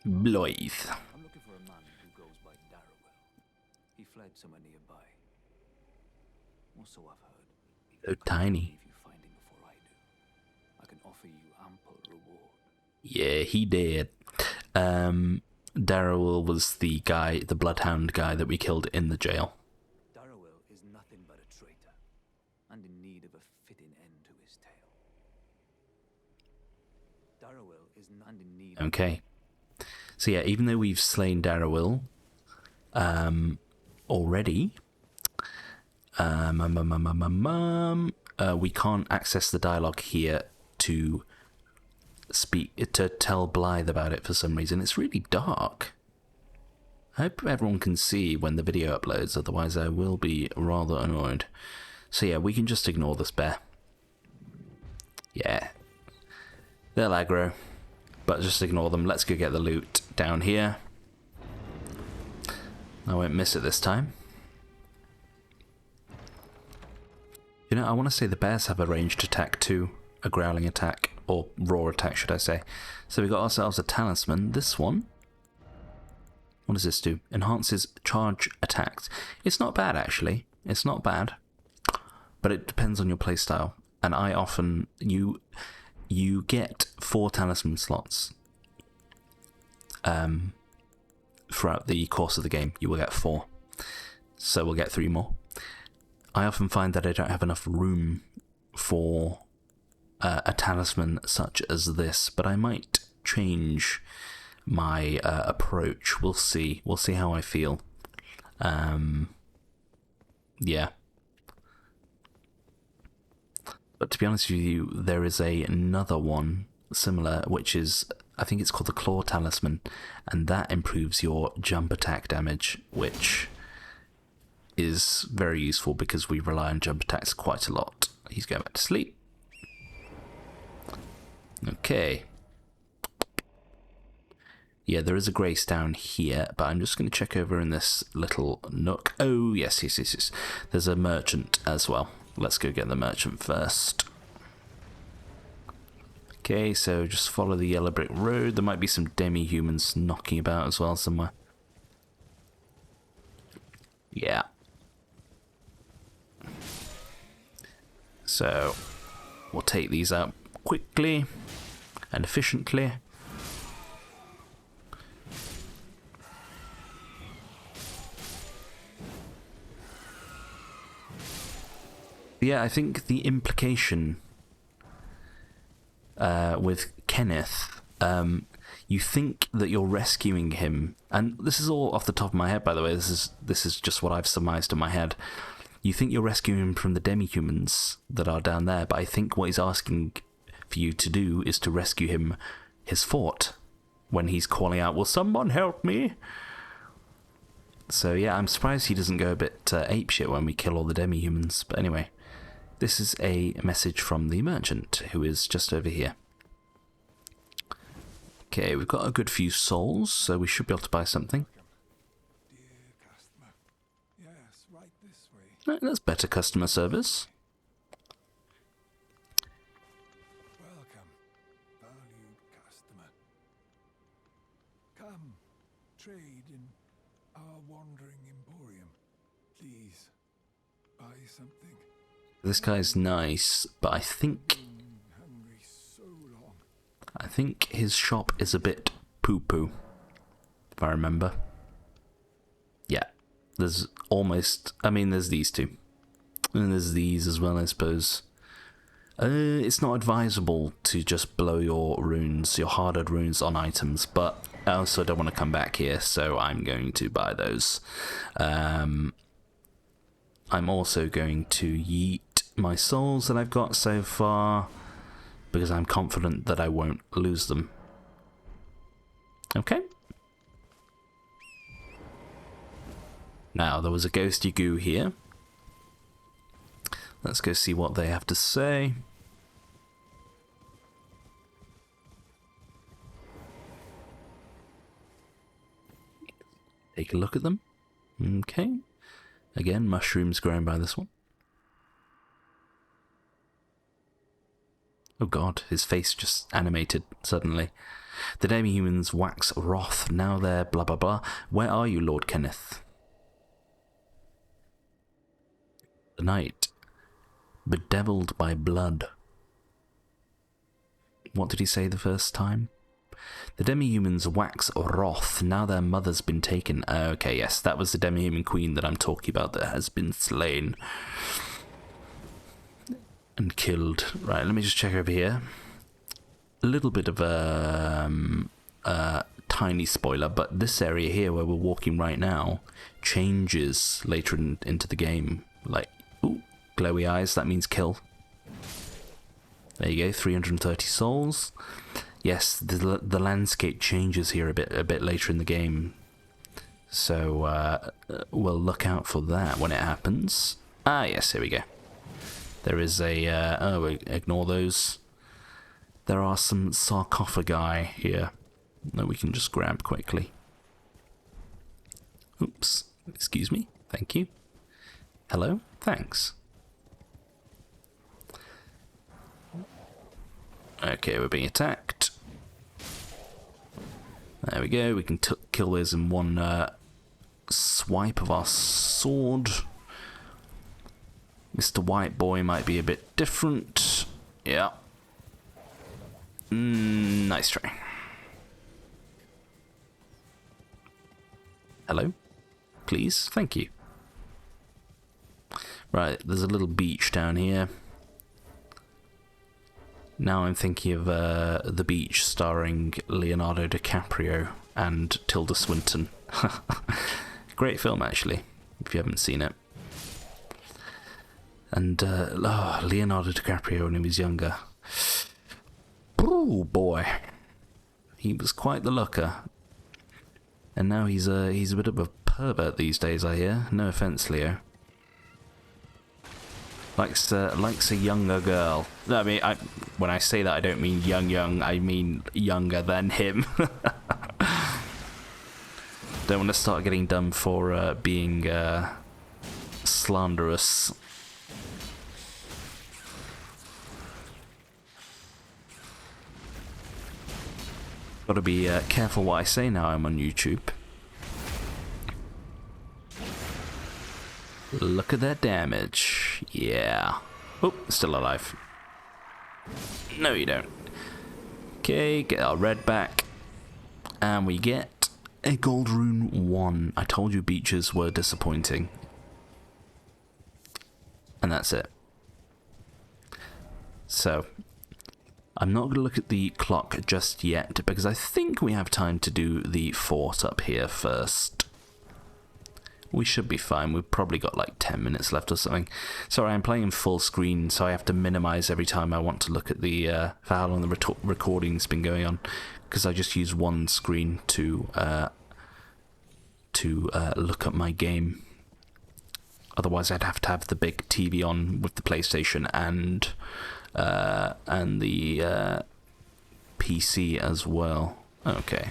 Blythe. I'm looking for a man who goes by Darrowell. He fled somewhere nearby. Or so I've heard. So tiny. If you find him before I do, I can offer you ample reward. Yeah, he did. Darrowell was the guy, the bloodhound guy that we killed in the jail. Darrowell is nothing but a traitor, and in need of a fitting end to his tale. Darrowell is not in need. Okay. So yeah, even though we've slain Darrowell already, we can't access the dialogue here to tell Blythe about it for some reason. It's really dark. I hope everyone can see when the video uploads, otherwise I will be rather annoyed. So yeah, we can just ignore this bear. Yeah. They're aggro, but just ignore them. Let's go get the loot down here. I won't miss it this time. You know, I want to say the bears have a ranged attack too. A growling attack, or raw attack should I say. So we got ourselves a talisman. This one, what does this do? Enhances charge attacks. It's not bad actually. It's not bad. But it depends on your playstyle. And I often, you get 4 talisman slots. Throughout the course of the game, you will get 4. So we'll get 3 more. I often find that I don't have enough room for a talisman such as this, but I might change my approach. We'll see. We'll see how I feel. Yeah. But to be honest with you, there is another one similar, which is, I think it's called the Claw Talisman, and that improves your jump attack damage, which is very useful because we rely on jump attacks quite a lot. He's going back to sleep. Okay. Yeah, there is a grace down here, but I'm just going to check over in this little nook. Oh, yes. There's a merchant as well. Let's go get the merchant first. Okay, so just follow the yellow brick road. There might be some demi-humans knocking about as well somewhere. Yeah. So, we'll take these out quickly and efficiently. Yeah, I think the implication with Kenneth, you think that you're rescuing him, and this is all off the top of my head, by the way. This is just what I've surmised in my head. You think you're rescuing him from the demi-humans that are down there, but I think what he's asking for you to do is to rescue him his fort when he's calling out, "Will someone help me?" So yeah, I'm surprised he doesn't go a bit apeshit when we kill all the demi-humans. But anyway. This is a message from the merchant, who is just over here. Okay, we've got a good few souls, so we should be able to buy something. Dear customer, yes, right this way. That's better customer service. Welcome, valued customer. Come, trade in our wandering emporium. Please, buy something. This guy's nice, but I think his shop is a bit poo-poo, if I remember. Yeah, there's almost... I mean, there's these two. And there's these as well, I suppose. It's not advisable to just blow your runes, your hard-earned runes on items, but I also don't want to come back here, so I'm going to buy those. I'm also going to yeet my souls that I've got so far, because I'm confident that I won't lose them. Okay. Now, there was a ghosty goo here. Let's go see what they have to say. Take a look at them. Okay. Again, mushrooms growing by this one. Oh god, his face just animated suddenly. The demi-humans wax wroth, now they're blah blah blah. Where are you, Lord Kenneth? The night, bedeviled by blood. What did he say the first time? The demi-humans wax wroth, now their mother's been taken. Okay, yes, that was the demi-human queen that I'm talking about that has been slain. And killed. Right, let me just check over here. A little bit of a tiny spoiler, but this area here where we're walking right now changes later into the game. Like, ooh, glowy eyes, that means kill. There you go, 330 souls. Yes, the landscape changes here a bit later in the game. So we'll look out for that when it happens. Ah, yes, here we go. There is a... oh, ignore those. There are some sarcophagi here that we can just grab quickly. Oops. Excuse me. Thank you. Hello. Thanks. Okay, we're being attacked. There we go. We can kill those in one swipe of our sword. Mr. White Boy might be a bit different. Yeah. Nice try. Hello? Please? Thank you. Right, there's a little beach down here. Now I'm thinking of The Beach starring Leonardo DiCaprio and Tilda Swinton. Great film, actually, if you haven't seen it. And Leonardo DiCaprio when he was younger. Oh boy, he was quite the looker. And now he's a bit of a pervert these days, I hear. No offense, Leo. Likes a younger girl. I mean, when I say that, I don't mean young. I mean younger than him. Don't want to start getting done for being slanderous. Got to be careful what I say now I'm on YouTube. Look at that damage. Yeah. Oh, still alive. No, you don't. Okay, get our red back. And we get a gold rune 1. I told you beaches were disappointing. And that's it. So, I'm not going to look at the clock just yet, because I think we have time to do the fort up here first. We should be fine. We've probably got like 10 minutes left or something. Sorry, I'm playing in full screen, so I have to minimize every time I want to look at the for how long the recording's been going on, because I just use one screen to look at my game. Otherwise, I'd have to have the big TV on with the PlayStation and the PC as well. Okay.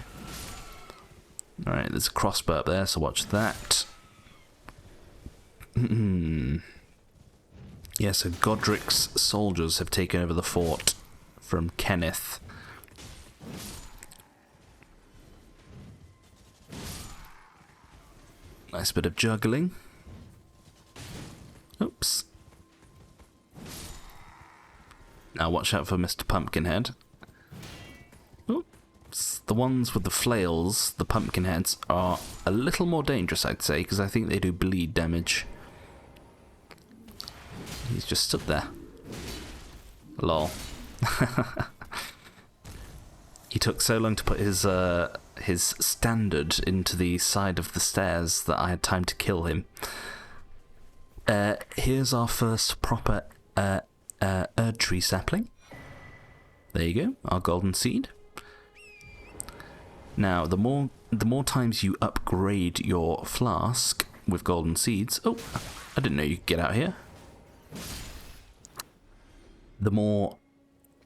All right, there's a crossbow up there, so watch that. Yeah, so Godric's soldiers have taken over the fort from Kenneth. Nice bit of juggling. Oops. Now watch out for Mr. Pumpkinhead. Oops. The ones with the flails, the Pumpkinheads, are a little more dangerous, I'd say, because I think they do bleed damage. He's just stood there. Lol. He took so long to put his standard into the side of the stairs that I had time to kill him. Here's our first proper Erd Tree sapling. There you go, our golden seed. Now, the more times you upgrade your flask with golden seeds... Oh, I didn't know you could get out here. The more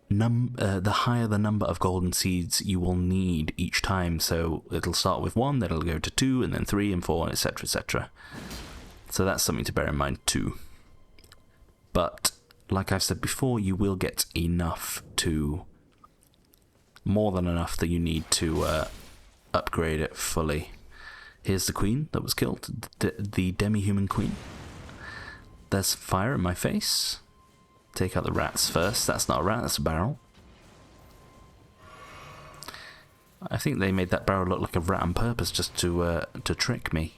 the higher the number of golden seeds you will need each time. So it'll start with 1, then it'll go to 2, and then 3 and 4, etc., etc. So that's something to bear in mind too. But like I've said before, you will get enough to... more than enough that you need to upgrade it fully. Here's the queen that was killed, the demi-human queen. There's fire in my face. Take out the rats first. That's not a rat, that's a barrel. I think they made that barrel look like a rat on purpose just to trick me.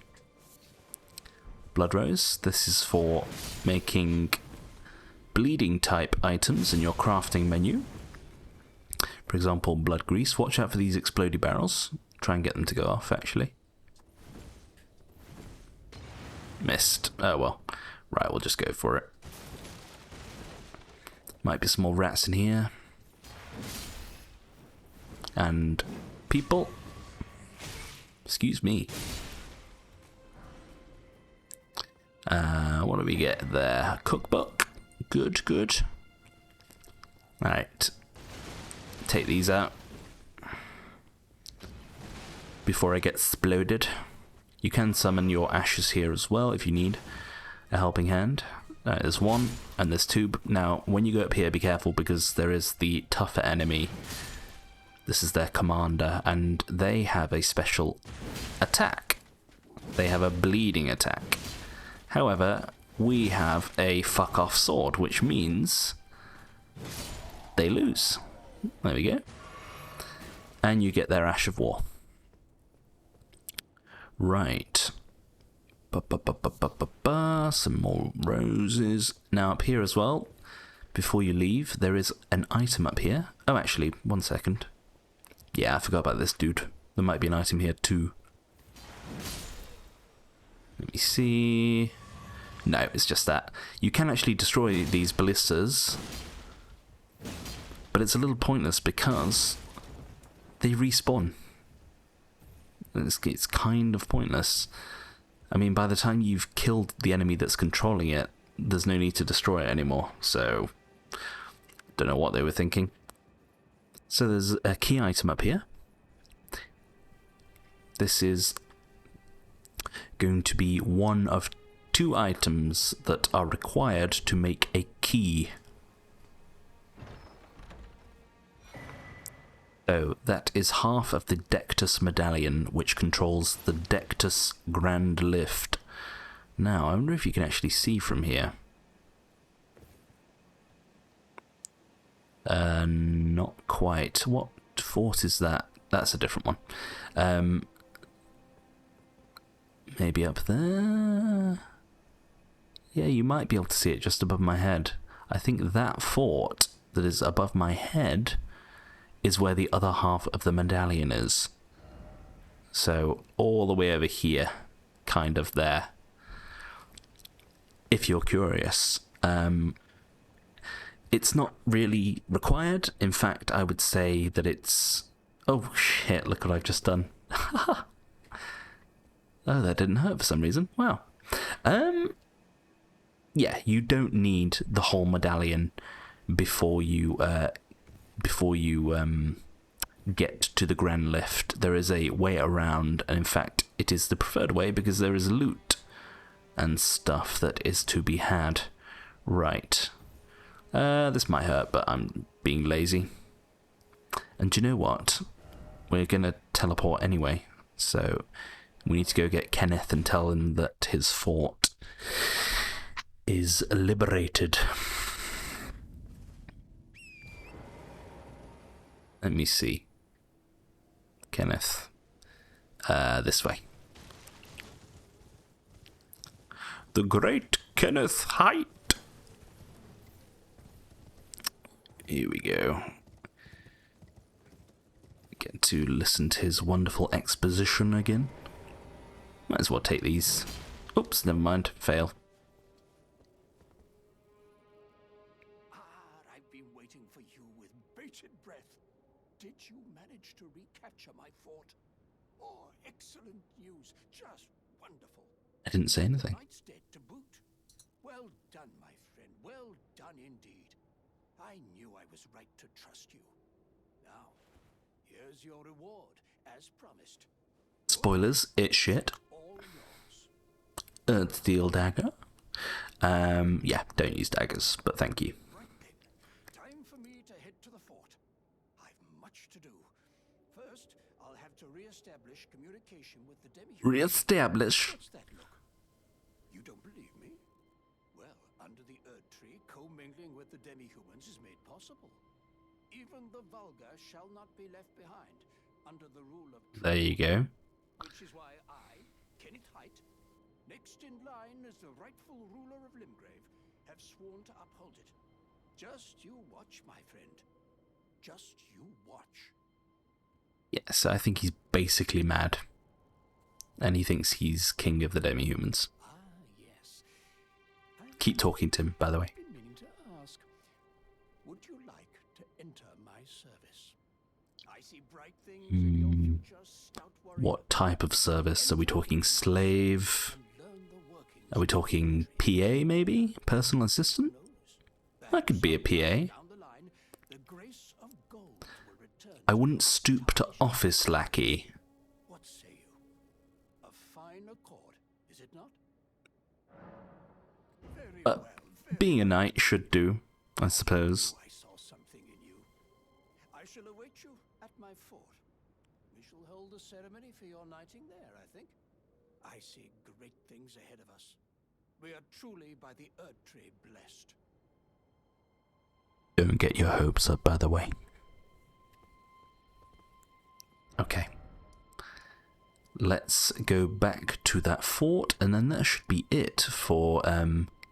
Blood rose. This is for making bleeding type items in your crafting menu. For example, blood grease. Watch out for these explodey barrels. Try and get them to go off, actually. Missed. Oh well. Right, we'll just go for it. Might be some more rats in here. And people. Excuse me. What do we get there? Cookbook. Good, good. Alright. Take these out. Before I get exploded. You can summon your ashes here as well if you need a helping hand. There's 1 and there's 2. Now, when you go up here, be careful because there is the tougher enemy. This is their commander, and they have a special attack. They have a bleeding attack. However, we have a fuck-off sword, which means they lose. There we go. And you get their Ash of War. Right. Some more roses. Now up here as well, before you leave, there is an item up here. Oh, actually, 1 second. Yeah, I forgot about this dude. There might be an item here too. Let me see. No, it's just that. You can actually destroy these ballistas, but it's a little pointless because they respawn. It's kind of pointless. I mean, by the time you've killed the enemy that's controlling it, there's no need to destroy it anymore, so... don't know what they were thinking. So there's a key item up here. This is going to be one of 2 items that are required to make a key. So that is half of the Dectus medallion, which controls the Dectus Grand Lift, Now, I wonder if you can actually see from here. Not quite. What fort is that? That's a different one. Maybe up there? Yeah, you might be able to see it just above my head. I think that fort that is above my head is where the other half of the medallion is. So, all the way over here. Kind of there. If you're curious. It's not really required. In fact, I would say that it's... Oh shit, look what I've just done. Oh, that didn't hurt for some reason. Wow. Yeah, you don't need the whole medallion before you get to the Grand Lift. There is a way around, and in fact, it is the preferred way because there is loot and stuff that is to be had. Right. This might hurt, but I'm being lazy. And do you know what? We're going to teleport anyway. So we need to go get Kenneth and tell him that his fort is liberated. Let me see. Kenneth. This way. The great Kenneth Height. Here we go. Get to listen to his wonderful exposition again. Might as well take these. Oops, never mind. Fail. I've been waiting for you with bated breath. Did you manage to recapture my fort? Oh, excellent news. Just wonderful. I didn't say anything. Knight's dead to boot. Well done, my friend. Well done indeed. I knew I was right to trust you. Now, here's your reward, as promised. Spoilers, it's shit. All yours. Steel dagger. Yeah, don't use daggers, but thank you. Right then. Time for me to head to the fort. I've much to do. First, I'll have to re-establish communication with the demi-humans. Re-establish. What's that look? You don't believe me? Well, under the Earth Tree, commingling with the demi-humans is made possible. Even the vulgar shall not be left behind, under the rule of truth. There you go. Which is why I, Kenneth Height, next in line as the rightful ruler of Limgrave, have sworn to uphold it. Just you watch, my friend. Just you watch. Yes, I think he's basically mad. And he thinks he's king of the demi-humans. Ah, yes. Keep talking to him, by the way. I've been meaning to ask, would you like to enter my service? I see bright things in your future, stout warrior. What type of service? Are we talking slave? And learn the workings Are we talking PA, maybe? Personal assistant? I could be a PA. down the line. The grace of gold will return. I wouldn't stoop to office lackey. What say you? A fine accord, is it not? Very well. Very Being a knight should do, I suppose. I saw something in you. I shall await you at my fort. We shall hold a ceremony for your knighting there, I think. I see great things ahead of us. We are truly by the Earth Tree blessed. Don't get your hopes up, by the way. Okay. Let's go back to that fort, and then that should be it for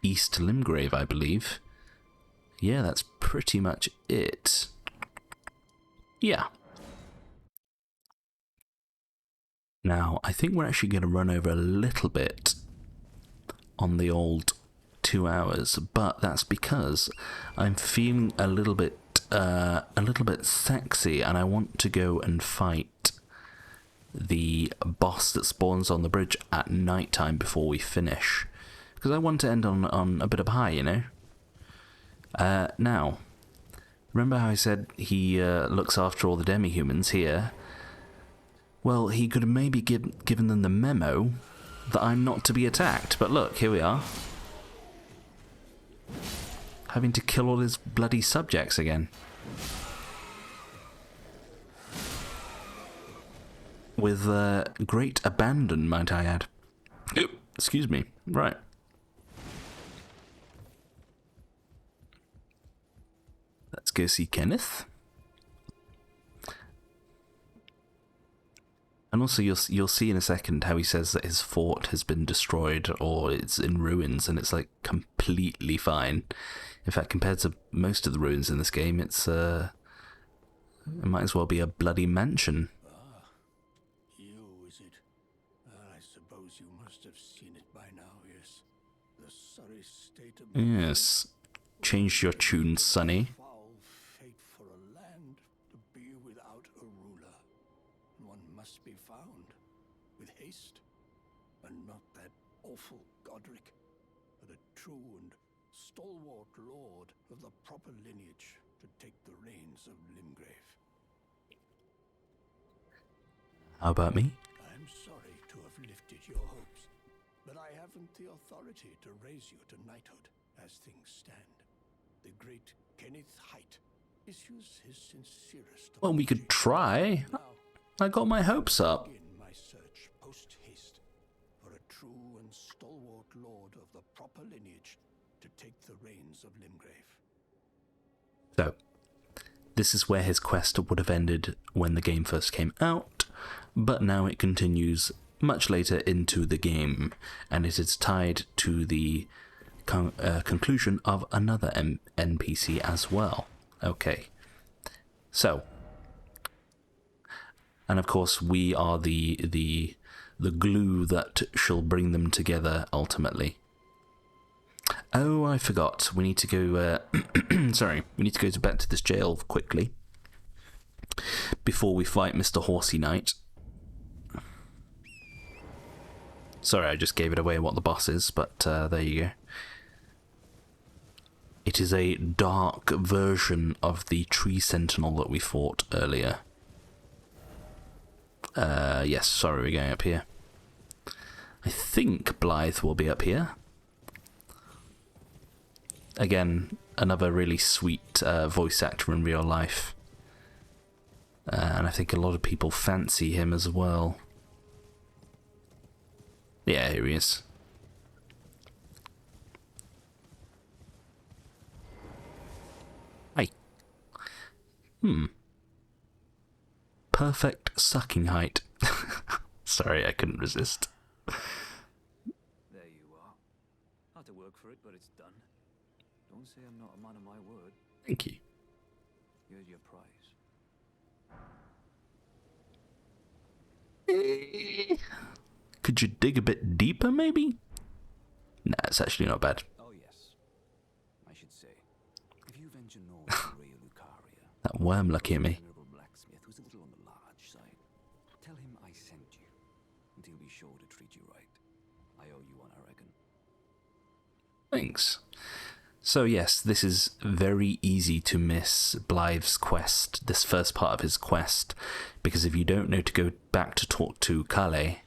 East Limgrave, I believe. Yeah, that's pretty much it. Yeah. Now, I think we're actually going to run over a little bit on the old 2 hours, but that's because I'm feeling a little bit sexy, and I want to go and fight the boss that spawns on the bridge at night time before we finish, because I want to end on a bit of a high, you know. Now, remember how I said he looks after all the demi-humans here? Well, he could have maybe given them the memo that I'm not to be attacked, but look, here we are. Having to kill all his bloody subjects again. With great abandon, might I add. Excuse me. Right. Let's go see Kenneth. And also you'll see in a second how he says that his fort has been destroyed or it's in ruins, and it's like completely fine. In fact, compared to most of the ruins in this game, it might as well be a bloody mansion. Ah, you, is it? I suppose you must have seen it by now, yes. The sorry state of Yes. Change your tune, Sonny. foul fate for a land to be without a ruler. One must be found with haste, and not that awful Godric, but a true and stalwart lord of the proper lineage to take the reins of Limgrave. How about me? I'm sorry to have lifted your hopes, but I haven't the authority to raise you to knighthood as things stand. The great Kenneth Height issues his sincerest. Well, we could try. Now, I got my hopes up. begin my search post haste for a true and stalwart lord of the proper lineage to take the reins of Limgrave. So, this is where his quest would have ended when the game first came out, but now it continues much later into the game, and it is tied to the conclusion of another NPC as well. Okay, so, and of course we are the glue that shall bring them together ultimately. Oh, I forgot. We need to go. Sorry, we need to go back to this jail quickly before we fight Mr. Horsey Knight. Sorry, I just gave it away what the boss is, but there you go. It is a dark version of the tree sentinel that we fought earlier. Yes, sorry, we're going up here. I think Blythe will be up here. Again, another really sweet voice actor in real life. And I think a lot of people fancy him as well. Yeah, here he is. Hi. Perfect sucking height. Sorry, I couldn't resist. There you are. Had to work for it, but it's done. Don't say I'm not a man of my word. Thank you. Here's your prize. Could you dig a bit deeper, maybe? Nah, it's actually not bad. Oh yes, I should say, if you venture north to Rea Lucaria, That worm looking at me. the venerable blacksmith was a little on the large side. Tell him I sent you, and he'll be sure to treat you right. I owe you one, I reckon. Thanks. So yes, this is very easy to miss Blythe's quest, this first part of his quest, because if you don't know to go back to talk to Kale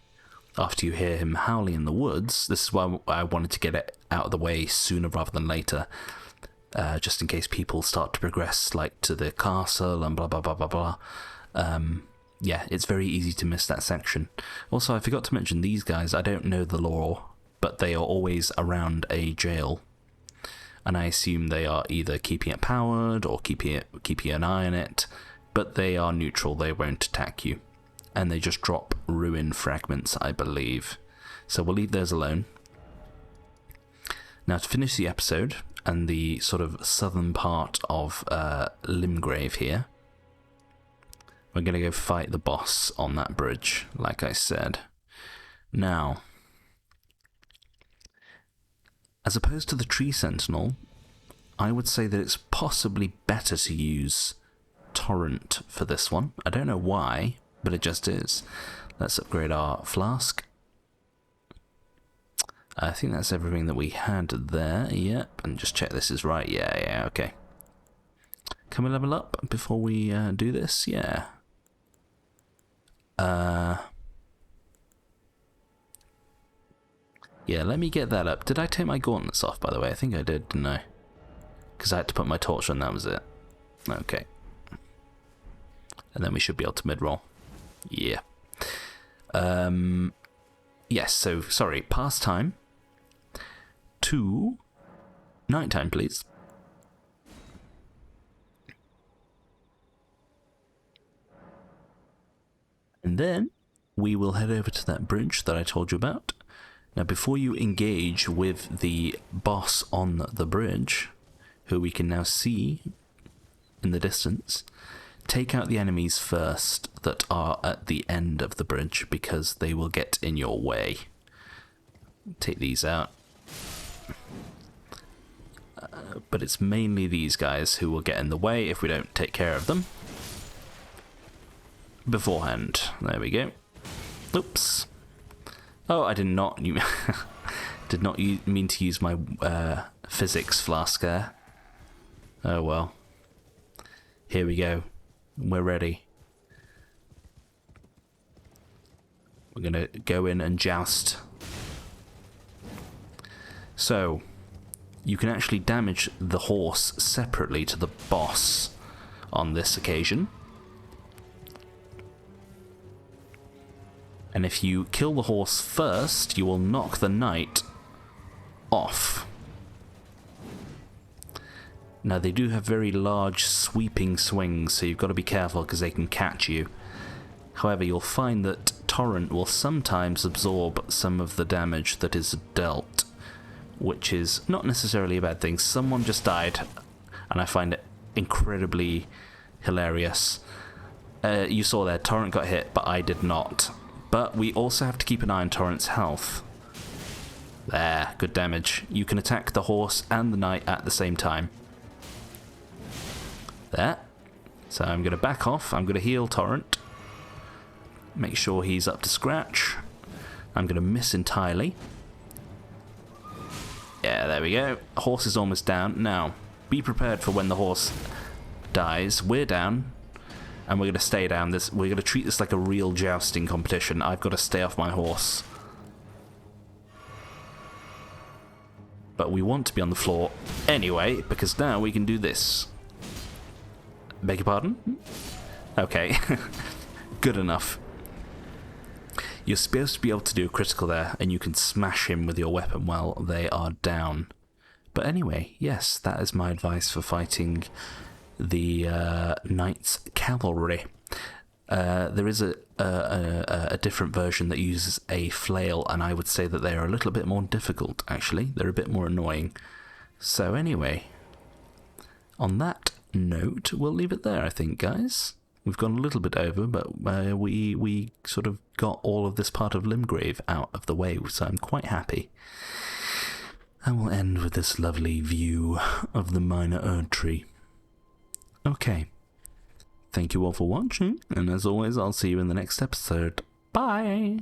after you hear him howling in the woods, this is why I wanted to get it out of the way sooner rather than later, just in case people start to progress like to the castle and blah blah blah blah blah. Yeah, it's very easy to miss that section. Also, I forgot to mention these guys, I don't know the lore, but they are always around a jail. And I assume they are either keeping it powered or keeping an eye on it, but they are neutral, they won't attack you. And they just drop ruin fragments, I believe. So we'll leave those alone. Now to finish the episode, and the sort of southern part of Limgrave here, we're going to go fight the boss on that bridge, like I said. Now, as opposed to the Tree Sentinel, I would say that it's possibly better to use Torrent for this one. I don't know why, but it just is. Let's upgrade our flask. I think that's everything that we had there. Yep, and just check this is right. Yeah, okay. Can we level up before we do this? Yeah. Yeah, let me get that up. Did I take my gauntlets off, by the way? I think I did, didn't I? Because I had to put my torch on, that was it. Okay. And then we should be able to mid-roll. Yeah. yes, so, sorry, past time to nighttime, please. And then we will head over to that bridge that I told you about. Now, before you engage with the boss on the bridge, who we can now see in the distance, take out the enemies first that are at the end of the bridge, because they will get in your way. Take these out. But it's mainly these guys who will get in the way if we don't take care of them beforehand. There we go. Oops. Oh, I did not did not mean to use my physics flask there. Oh well. Here we go. We're ready. We're gonna go in and joust. So, you can actually damage the horse separately to the boss on this occasion. And if you kill the horse first, you will knock the knight off. Now, they do have very large sweeping swings, so you've got to be careful because they can catch you. However, you'll find that Torrent will sometimes absorb some of the damage that is dealt, which is not necessarily a bad thing. Someone just died, and I find it incredibly hilarious. You saw there, Torrent got hit, but I did not. But we also have to keep an eye on Torrent's health. There, good damage. You can attack the horse and the knight at the same time. There. So I'm going to back off. I'm going to heal Torrent. Make sure he's up to scratch. I'm going to miss entirely. Yeah, there we go. Horse is almost down. Now, be prepared for when the horse dies. We're down. And we're going to stay down. We're going to treat this like a real jousting competition. I've got to stay off my horse. But we want to be on the floor anyway, because now we can do this. Beg your pardon? Okay. Good enough. You're supposed to be able to do a critical there, and you can smash him with your weapon while they are down. But anyway, yes, that is my advice for fighting the Knight's Cavalry. There is a different version that uses a flail, and I would say that they are a little bit more difficult, actually. They're a bit more annoying. So anyway, on that note, we'll leave it there, I think, guys. We've gone a little bit over, but we sort of got all of this part of Limgrave out of the way, so I'm quite happy. And we'll end with this lovely view of the Minor Erd Tree. Okay. Thank you all for watching, and as always, I'll see you in the next episode. Bye!